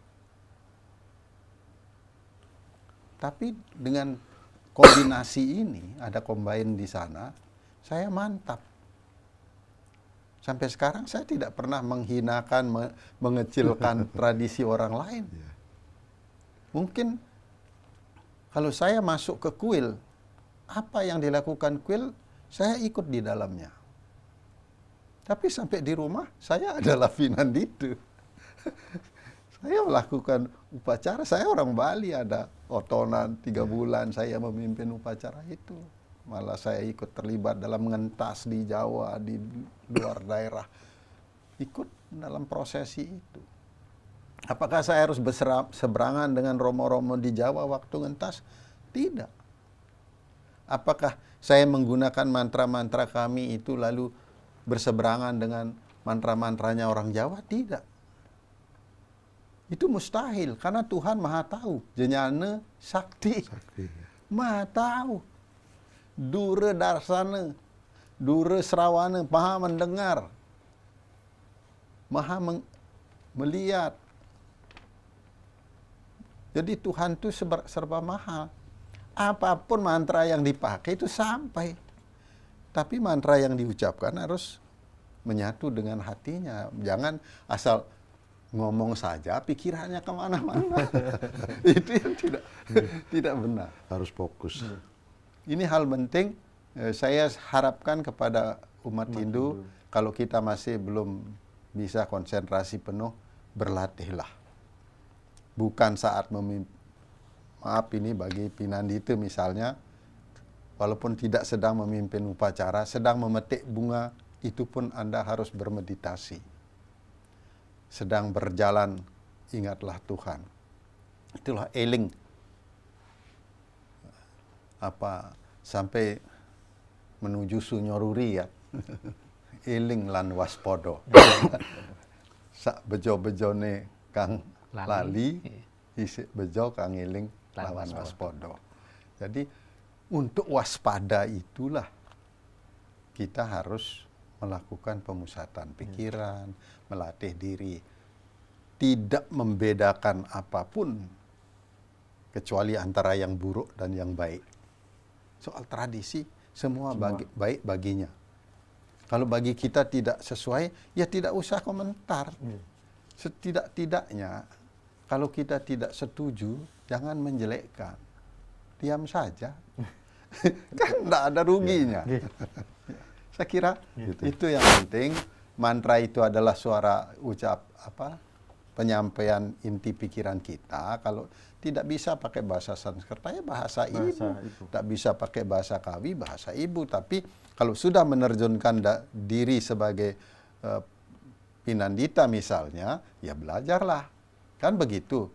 Tapi dengan kombinasi ini, ada combine di sana, saya mantap. Sampai sekarang saya tidak pernah menghinakan, mengecilkan tradisi orang lain. Mungkin kalau saya masuk ke kuil, apa yang dilakukan kuil, saya ikut di dalamnya. Tapi sampai di rumah, saya adalah Vinandita. Saya melakukan upacara, saya orang Bali, ada otonan 3 bulan saya memimpin upacara itu. Malah saya ikut terlibat dalam mengentas di Jawa, di luar daerah. Ikut dalam prosesi itu. Apakah saya harus berseberangan dengan romo-romo di Jawa waktu ngentas? Tidak. Apakah saya menggunakan mantra-mantra kami itu lalu berseberangan dengan mantra-mantranya orang Jawa? Tidak. Itu mustahil, karena Tuhan Maha Tahu. Jnana Sakti. Maha Tahu. Dura Darsana, Dura Srawana, Maha mendengar. Maha melihat. Jadi Tuhan itu serba maha. Apapun mantra yang dipakai itu sampai. Tapi mantra yang diucapkan harus menyatu dengan hatinya. Jangan asal ngomong saja, pikirannya kemana-mana. Itu yang tidak benar. Harus fokus. Ini hal penting. Saya harapkan kepada umat Hindu, kalau kita masih belum bisa konsentrasi penuh, berlatihlah. Bukan saat maaf ini bagi Vinandita misalnya, walaupun tidak sedang memimpin upacara, sedang memetik bunga, itu pun Anda harus bermeditasi. Sedang berjalan, ingatlah Tuhan. Itulah eling. Sampai menuju Sunyoruri ya. Eling lan waspodo. Sak bejo-bejone kang lali, isik bejo kang eling lawan waspodo. Jadi untuk waspada itulah kita harus melakukan pemusatan pikiran, melatih diri, tidak membedakan apapun kecuali antara yang buruk dan yang baik. Soal tradisi, semua baik baginya. Kalau bagi kita tidak sesuai, ya tidak usah komentar. Setidak-tidaknya, kalau kita tidak setuju, jangan menjelekkan. Diam saja. Kan tidak ada ruginya. Saya kira itu yang penting. Mantra itu adalah suara ucap penyampaian inti pikiran kita. Kalau tidak bisa pakai bahasa Sanskerta, ya bahasa ibu. Tidak bisa pakai bahasa Kawi, bahasa ibu. Tapi kalau sudah menerjunkan diri sebagai Pinandita misalnya, ya belajarlah. Kan begitu.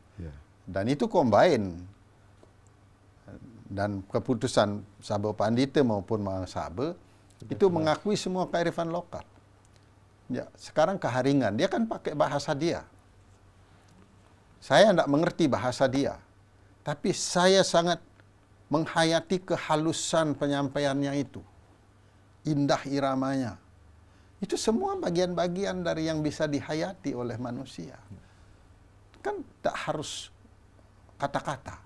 Dan itu combine. Dan keputusan Sabo Pandita maupun Mang Sabe itu mengakui semua kearifan lokal. Ya, sekarang Keharingan, dia kan pakai bahasa dia. Saya tidak mengerti bahasa dia, tapi saya sangat menghayati kehalusan penyampaiannya itu. Indah iramanya. Itu semua bagian-bagian dari yang bisa dihayati oleh manusia. Kan tak harus kata-kata.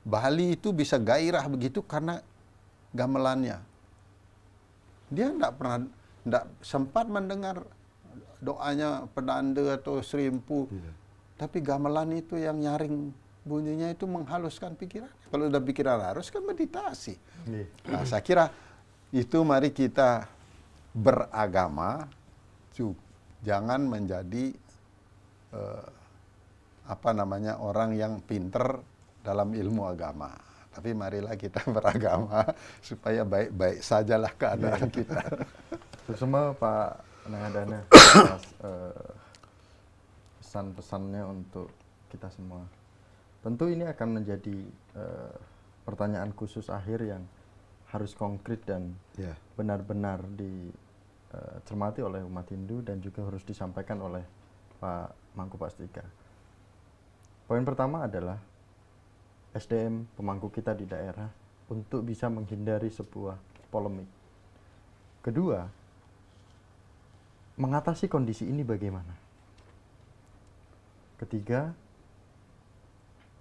Bali itu bisa gairah begitu karena gamelannya. Dia tidak sempat mendengar doanya Pedanda atau Serimpu. Tapi gamelan itu yang nyaring bunyinya itu menghaluskan pikiran. Kalau udah pikiran harus kan meditasi. Nah, saya kira itu mari kita beragama, jangan menjadi orang yang pinter dalam ilmu agama. Tapi marilah kita beragama supaya baik-baik sajalah keadaan kita. Semua Pak Nangadana pesan-pesannya untuk kita semua. Tentu ini akan menjadi pertanyaan khusus akhir yang harus konkret dan benar-benar dicermati oleh umat Hindu dan juga harus disampaikan oleh Pak Mangku Pastika. Poin pertama adalah SDM pemangku kita di daerah untuk bisa menghindari sebuah polemik. Kedua, mengatasi kondisi ini bagaimana? Ketiga,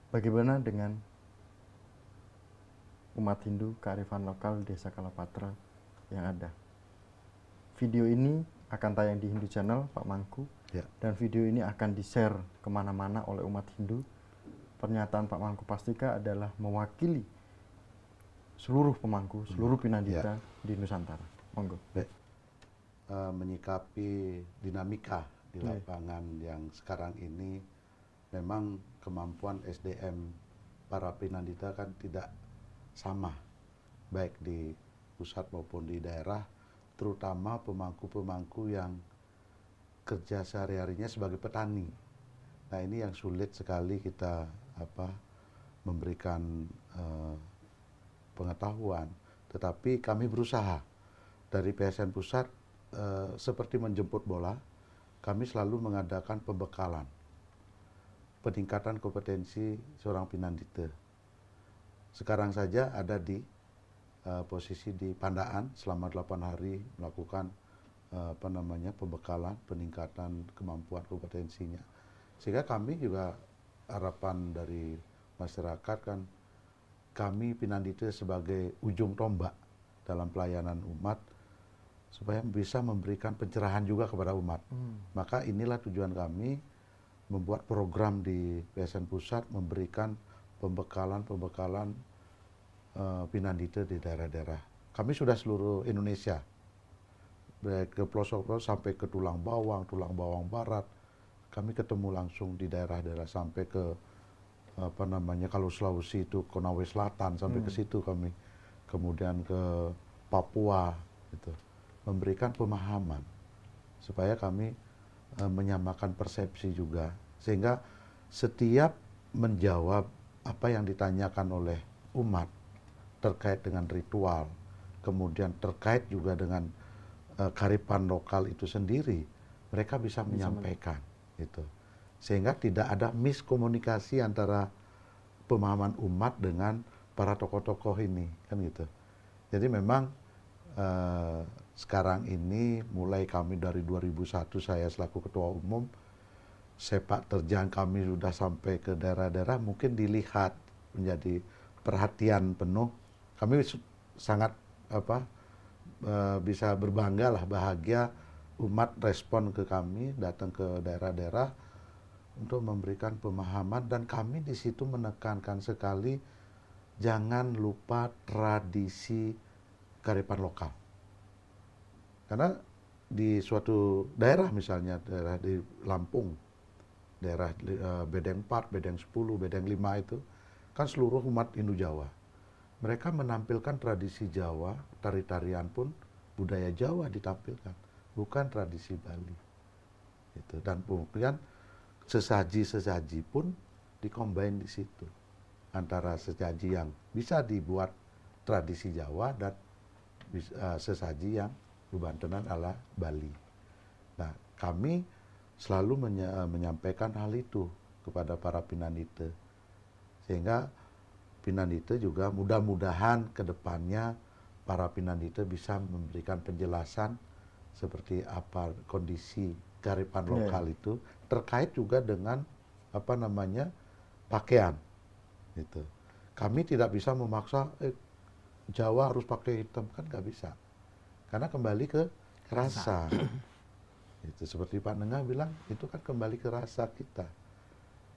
bagaimana dengan umat Hindu kearifan lokal Desa Kalapatra yang ada? Video ini akan tayang di Hindu Channel Pak Mangku, dan video ini akan di-share kemana-mana oleh umat Hindu. Pernyataan Pak Mangku Pastika adalah mewakili seluruh pemangku, seluruh Pinandita di Nusantara. Monggo. Menyikapi dinamika di lapangan yang sekarang ini, memang kemampuan SDM para Pinandita kan tidak sama, baik di pusat maupun di daerah, terutama pemangku-pemangku yang kerja sehari-harinya sebagai petani. Nah, ini yang sulit sekali kita memberikan pengetahuan. Tetapi kami berusaha dari PSN Pusat seperti menjemput bola, kami selalu mengadakan pembekalan, peningkatan kompetensi seorang Pinandita. Sekarang saja ada di posisi di Pandaan selama 8 hari melakukan pembekalan, peningkatan kemampuan kompetensinya. Sehingga kami juga harapan dari masyarakat kan, kami Pinandita sebagai ujung tombak dalam pelayanan umat supaya bisa memberikan pencerahan juga kepada umat. Maka inilah tujuan kami membuat program di PSN Pusat, memberikan pembekalan Pinandita di daerah-daerah. Kami sudah seluruh Indonesia, dari ke pelosok-pelosok sampai ke Tulang Bawang Barat. Kami ketemu langsung di daerah-daerah sampai ke kalau Sulawesi itu Konawe Selatan sampai ke situ kami, kemudian ke Papua gitu, memberikan pemahaman supaya kami menyamakan persepsi juga, sehingga setiap menjawab apa yang ditanyakan oleh umat terkait dengan ritual, kemudian terkait juga dengan kearifan lokal itu sendiri, mereka bisa menyampaikan itu, sehingga tidak ada miskomunikasi antara pemahaman umat dengan para tokoh-tokoh ini, kan gitu. Jadi memang sekarang ini mulai kami dari 2001 saya selaku ketua umum, sepak terjang kami sudah sampai ke daerah-daerah, mungkin dilihat menjadi perhatian penuh. Kami sangat bisa berbangga lah, bahagia umat respon ke kami, datang ke daerah-daerah untuk memberikan pemahaman, dan kami di situ menekankan sekali jangan lupa tradisi kearifan lokal. Karena di suatu daerah, misalnya daerah di Lampung, daerah Bedeng 4, Bedeng 10, Bedeng 5 itu kan seluruh umat Hindu Jawa. Mereka menampilkan tradisi Jawa, tari-tarian pun budaya Jawa ditampilkan, bukan tradisi Bali. Itu. Dan kemudian sesaji-sesaji pun dikombin di situ. Antara sesaji yang bisa dibuat tradisi Jawa dan sesaji yang bebantenan ala Bali. Nah, kami selalu menyampaikan hal itu kepada para pinandita. Sehingga pinandita juga mudah-mudahan ke depannya para pinandita bisa memberikan penjelasan seperti apa kondisi kearifan lokal itu, terkait juga dengan pakaian. Gitu. Kami tidak bisa memaksa Jawa harus pakai hitam, kan nggak bisa. Karena kembali ke rasa. Itu seperti Pak Nengah bilang, itu kan kembali ke rasa kita.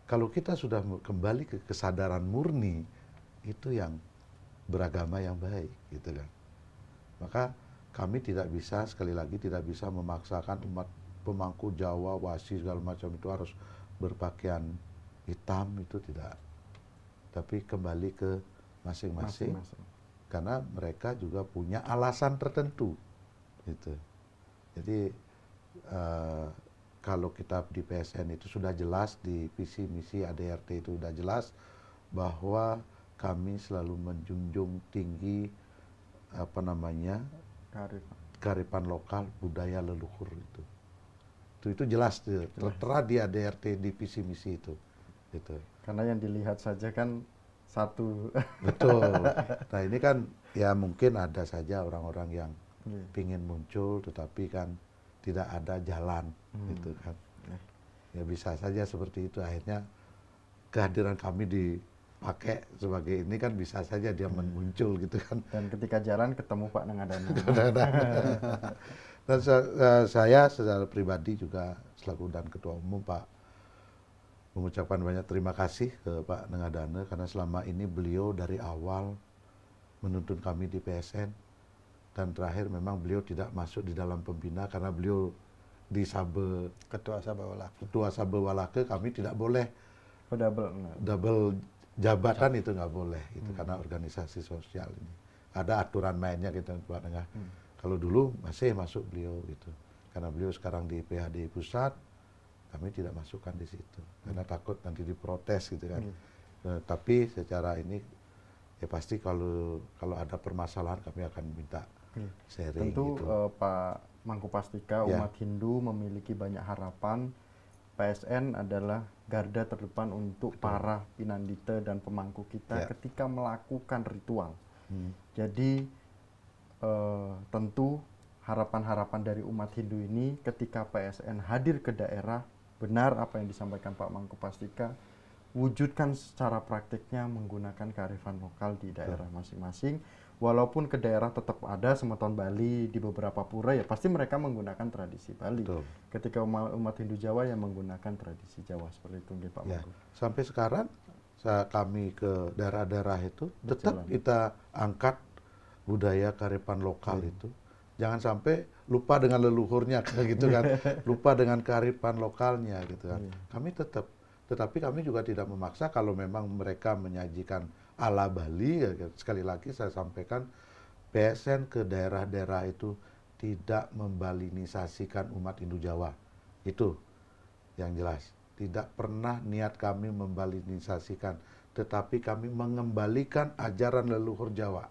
Kalau kita sudah kembali ke kesadaran murni, itu yang beragama yang baik, gitu kan. Maka kami tidak bisa, sekali lagi tidak bisa memaksakan umat pemangku Jawa, Wasi segala macam itu harus berpakaian hitam, itu tidak. Tapi kembali ke masing-masing, karena mereka juga punya alasan tertentu, gitu. Jadi kalau kita di PSN itu sudah jelas, di visi misi ADRT itu sudah jelas bahwa kami selalu menjunjung tinggi kearifan lokal, budaya leluhur itu. Itu jelas, tertera di ADRT di visi misi itu. Gitu. Karena yang dilihat saja kan satu. Betul. Nah ini kan ya mungkin ada saja orang-orang yang pingin muncul, tetapi kan tidak ada jalan, gitu kan. Ya bisa saja seperti itu. Akhirnya kehadiran kami dipakai sebagai ini kan bisa saja dia muncul, gitu kan. Dan ketika jalan ketemu Pak Nengadana. Dan saya secara pribadi juga selaku dan Ketua Umum Pak mengucapkan banyak terima kasih ke Pak Nengadana, karena selama ini beliau dari awal menuntun kami di PSN. Dan terakhir memang beliau tidak masuk di dalam pembina karena beliau di Ketua Sabe Walake, kami tidak boleh double jabatan, itu nggak boleh, itu karena organisasi sosial ini ada aturan mainnya gitu Pak Nengah. Kalau dulu masih masuk beliau gitu, karena beliau sekarang di PHD pusat, kami tidak masukkan di situ karena takut nanti diprotes, gitu kan. Tapi secara ini ya pasti kalau ada permasalahan kami akan minta sharing. Tentu gitu. Pak Mangkupastika, umat Hindu memiliki banyak harapan. PSN adalah garda terdepan untuk para pinandita dan pemangku kita ketika melakukan ritual. Jadi tentu harapan-harapan dari umat Hindu ini ketika PSN hadir ke daerah, benar apa yang disampaikan Pak Mangkupastika, wujudkan secara praktiknya menggunakan kearifan lokal di daerah masing-masing. Walaupun ke daerah tetap ada semeton Bali di beberapa pura, ya pasti mereka menggunakan tradisi Bali. Betul. Ketika umat Hindu Jawa yang menggunakan tradisi Jawa, seperti itu Pak Mangku. Sampai sekarang kami ke daerah-daerah itu tetap kita angkat budaya kearifan lokal itu. Jangan sampai lupa dengan leluhurnya gitu kan. Lupa dengan kearifan lokalnya gitu kan. Kami tetapi kami juga tidak memaksa. Kalau memang mereka menyajikan ala Bali, sekali lagi saya sampaikan, PSN ke daerah-daerah itu tidak membalinisasikan umat Hindu Jawa. Itu yang jelas. Tidak pernah niat kami membalinisasikan, tetapi kami mengembalikan ajaran leluhur Jawa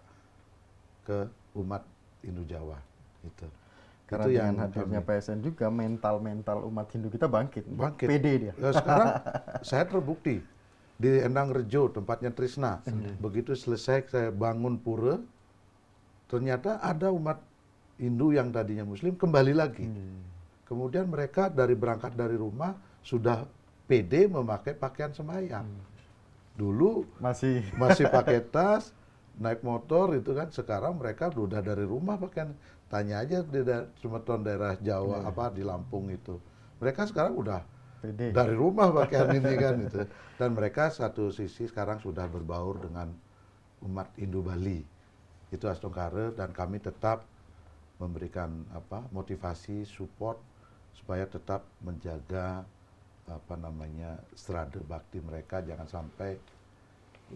ke umat Hindu Jawa. Itu. Karena itu dengan hadirnya PSN juga mental umat Hindu kita bangkit. Pede dia. Ya, sekarang saya terbukti di Endang Rejo, tempatnya Trisna. Begitu selesai saya bangun pura, ternyata ada umat Hindu yang tadinya Muslim kembali lagi. Kemudian mereka berangkat dari rumah sudah pede memakai pakaian sembahyang. Dulu masih pakai tas, naik motor itu kan sekarang mereka udah dari rumah pakaian. Tanya aja di Sumatera daerah Jawa apa di Lampung itu. Mereka sekarang udah Pede. dari rumah pakaian ini kan itu. Dan mereka satu sisi sekarang sudah berbaur dengan umat Hindu Bali. Itu Astongkare, dan kami tetap memberikan apa motivasi, support supaya tetap menjaga apa namanya strade bakti mereka, jangan sampai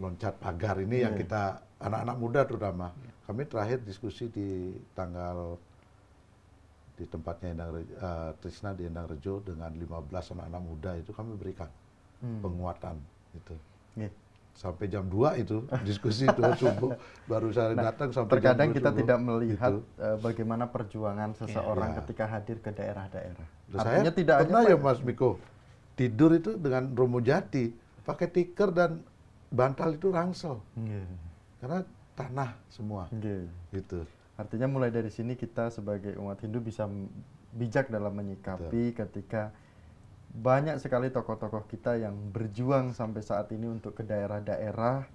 loncat pagar ini yang kita anak-anak muda terutama. Kami terakhir diskusi di tempatnya Trisna di Endang Rejo dengan 15 anak-anak muda itu kami berikan penguatan itu. Sampai jam 2 itu diskusi itu subuh baru saya datang sampai terkadang jam 2 kita subuh. tidak melihat Gitu. bagaimana perjuangan seseorang Ya. ketika hadir ke daerah-daerah. Saya tidak pernah hanya ya Mas Miko tidur itu dengan Romo Jati pakai tikar dan bantal itu rangsel karena tanah semua gitu. Artinya mulai dari sini kita sebagai umat Hindu bisa bijak dalam menyikapi ketika banyak sekali tokoh-tokoh kita yang berjuang sampai saat ini untuk ke daerah-daerah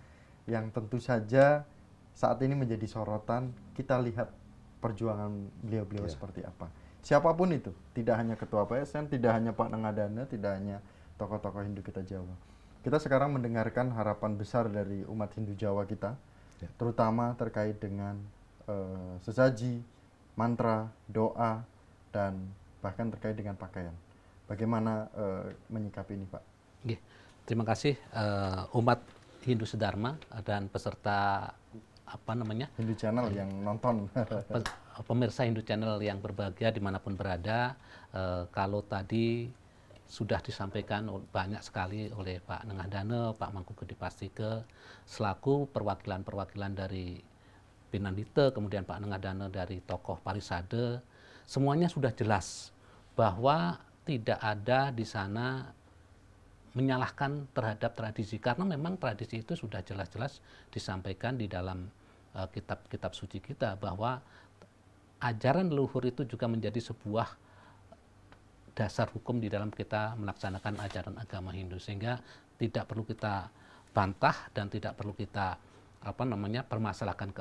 yang tentu saja saat ini menjadi sorotan. Kita lihat perjuangan beliau-beliau seperti apa. Siapapun itu, tidak hanya ketua PSN, tidak hanya Pak Nengadana, tidak hanya tokoh-tokoh Hindu kita Jawa. Kita sekarang mendengarkan harapan besar dari umat Hindu Jawa kita, terutama terkait dengan sesaji, mantra, doa, dan bahkan terkait dengan pakaian. Bagaimana menyikapi ini, Pak? Terima kasih umat Hindu Sedharma dan peserta apa namanya Hindu Channel yang nonton. pemirsa Hindu Channel yang berbahagia dimanapun berada. Kalau tadi sudah disampaikan banyak sekali oleh Pak Nengadana, Pak Mangku Gede Pastike selaku perwakilan-perwakilan dari Pinandite, kemudian Pak Nengadana dari tokoh Parisade, semuanya sudah jelas bahwa tidak ada di sana menyalahkan terhadap tradisi, karena memang tradisi itu sudah jelas-jelas disampaikan di dalam kitab-kitab suci kita, bahwa ajaran leluhur itu juga menjadi sebuah dasar hukum di dalam kita melaksanakan ajaran agama Hindu, sehingga tidak perlu kita bantah dan tidak perlu kita permasalahkan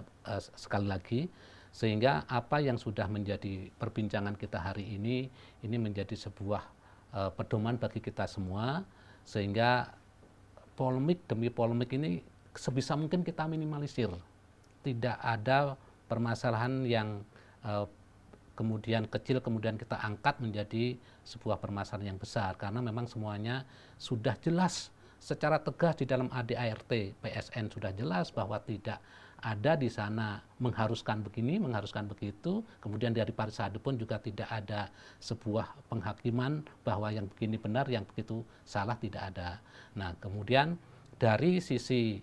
sekali lagi, sehingga apa yang sudah menjadi perbincangan kita hari ini menjadi sebuah pedoman bagi kita semua, sehingga polemik demi polemik ini sebisa mungkin kita minimalisir. Tidak ada permasalahan yang kemudian kecil kemudian kita angkat menjadi sebuah permasalahan yang besar, karena memang semuanya sudah jelas secara tegas di dalam ADART PSN, sudah jelas bahwa tidak ada di sana mengharuskan begini, mengharuskan begitu. Kemudian dari Parisade pun juga tidak ada sebuah penghakiman bahwa yang begini benar, yang begitu salah, tidak ada. Nah, kemudian dari sisi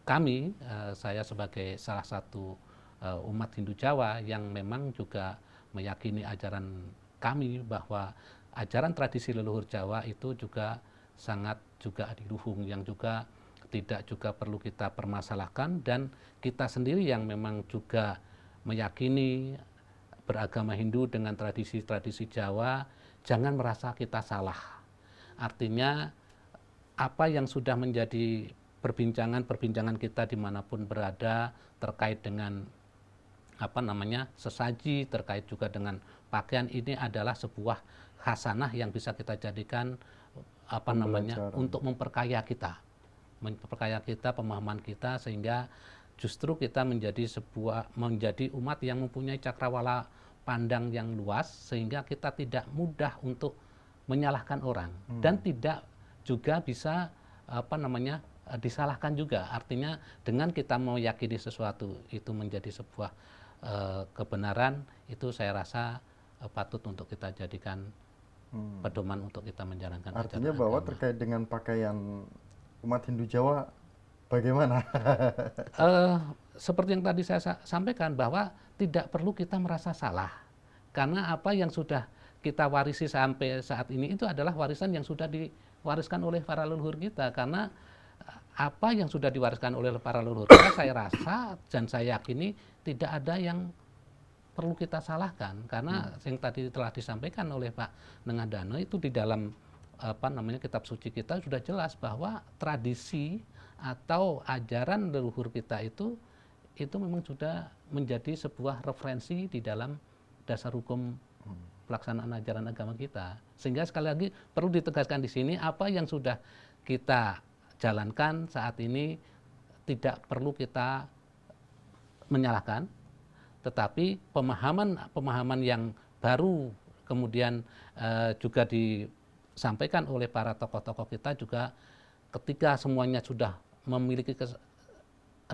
kami, saya sebagai salah satu umat Hindu Jawa yang memang juga meyakini ajaran kami bahwa ajaran tradisi leluhur Jawa itu juga sangat juga adiluhung, yang juga tidak juga perlu kita permasalahkan, dan kita sendiri yang memang juga meyakini beragama Hindu dengan tradisi-tradisi Jawa, jangan merasa kita salah. Artinya apa yang sudah menjadi perbincangan kita dimanapun berada terkait dengan sesaji, terkait juga dengan pakaian, ini adalah sebuah khasanah yang bisa kita jadikan untuk memperkaya kita, pemahaman kita, sehingga justru kita menjadi umat yang mempunyai cakrawala pandang yang luas, sehingga kita tidak mudah untuk menyalahkan orang dan tidak juga bisa disalahkan juga. Artinya dengan kita meyakini sesuatu itu menjadi sebuah kebenaran, itu saya rasa patut untuk kita jadikan pedoman untuk kita menjalankan. Artinya bahwa agama. Terkait dengan pakaian umat Hindu Jawa bagaimana? Seperti yang tadi saya sampaikan, bahwa tidak perlu kita merasa salah, karena apa yang sudah kita warisi sampai saat ini itu adalah warisan yang sudah diwariskan oleh para leluhur kita. Karena apa yang sudah diwariskan oleh para leluhur kita, saya rasa dan saya yakini tidak ada yang perlu kita salahkan, karena yang tadi telah disampaikan oleh Pak Nengadana itu di dalam kitab suci kita sudah jelas bahwa tradisi atau ajaran leluhur kita itu memang sudah menjadi sebuah referensi di dalam dasar hukum pelaksanaan ajaran agama kita. Sehingga sekali lagi perlu ditegaskan di sini, apa yang sudah kita jalankan saat ini tidak perlu kita menyalahkan, tetapi pemahaman yang baru kemudian juga disampaikan oleh para tokoh-tokoh kita juga, ketika semuanya sudah memiliki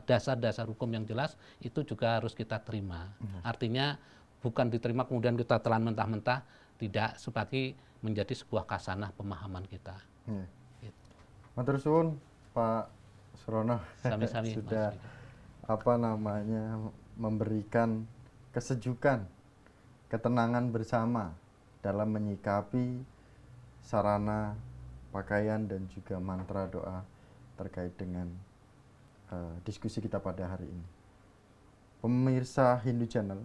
dasar-dasar hukum yang jelas, itu juga harus kita terima. Artinya bukan diterima kemudian kita telan mentah-mentah, tidak, sebagai menjadi sebuah kasanah pemahaman kita. Gitu. Matur suwun Pak Surono. Sami-sami, sudah Mas. Memberikan kesejukan, ketenangan bersama dalam menyikapi sarana, pakaian, dan juga mantra doa terkait dengan diskusi kita pada hari ini. Pemirsa Hindu Channel,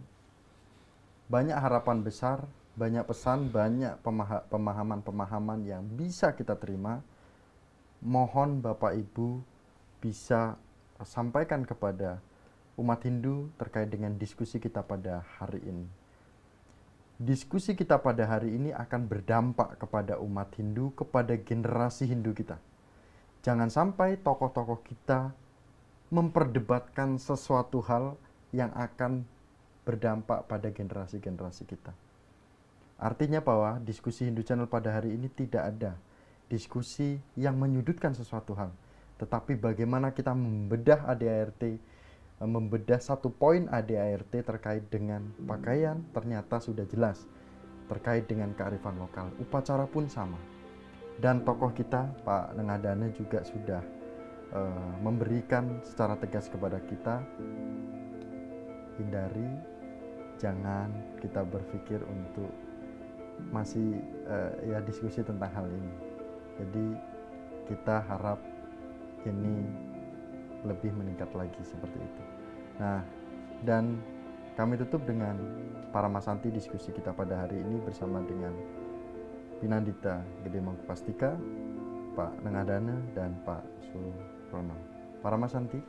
banyak harapan besar, banyak pesan, banyak pemahaman-pemahaman yang bisa kita terima. Mohon Bapak Ibu bisa sampaikan kepada umat Hindu terkait dengan diskusi kita pada hari ini. Diskusi kita pada hari ini akan berdampak kepada umat Hindu, kepada generasi Hindu kita. Jangan sampai tokoh-tokoh kita memperdebatkan sesuatu hal yang akan berdampak pada generasi-generasi kita. Artinya bahwa diskusi Hindu Channel pada hari ini tidak ada diskusi yang menyudutkan sesuatu hal, tetapi bagaimana kita membedah ADART, membedah satu poin ADART terkait dengan pakaian, ternyata sudah jelas terkait dengan kearifan lokal. Upacara pun sama. Dan tokoh kita Pak Nengadana juga sudah memberikan secara tegas kepada kita, hindari, jangan kita berpikir untuk masih ya diskusi tentang hal ini. Jadi kita harap ini lebih meningkat lagi seperti itu. Nah, dan kami tutup dengan para Masanti diskusi kita pada hari ini bersama dengan Pinandita Gede Mangkupastika, Pak Nengadana, dan Pak Surono. Para Masanti,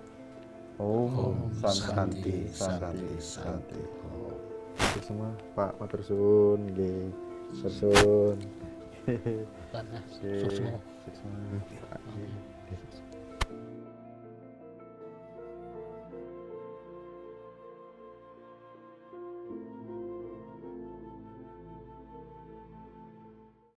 Om Santi Santi Santi. Itu semua Pak matur suwun nggih. Matur suwun. Sukses. Sukses.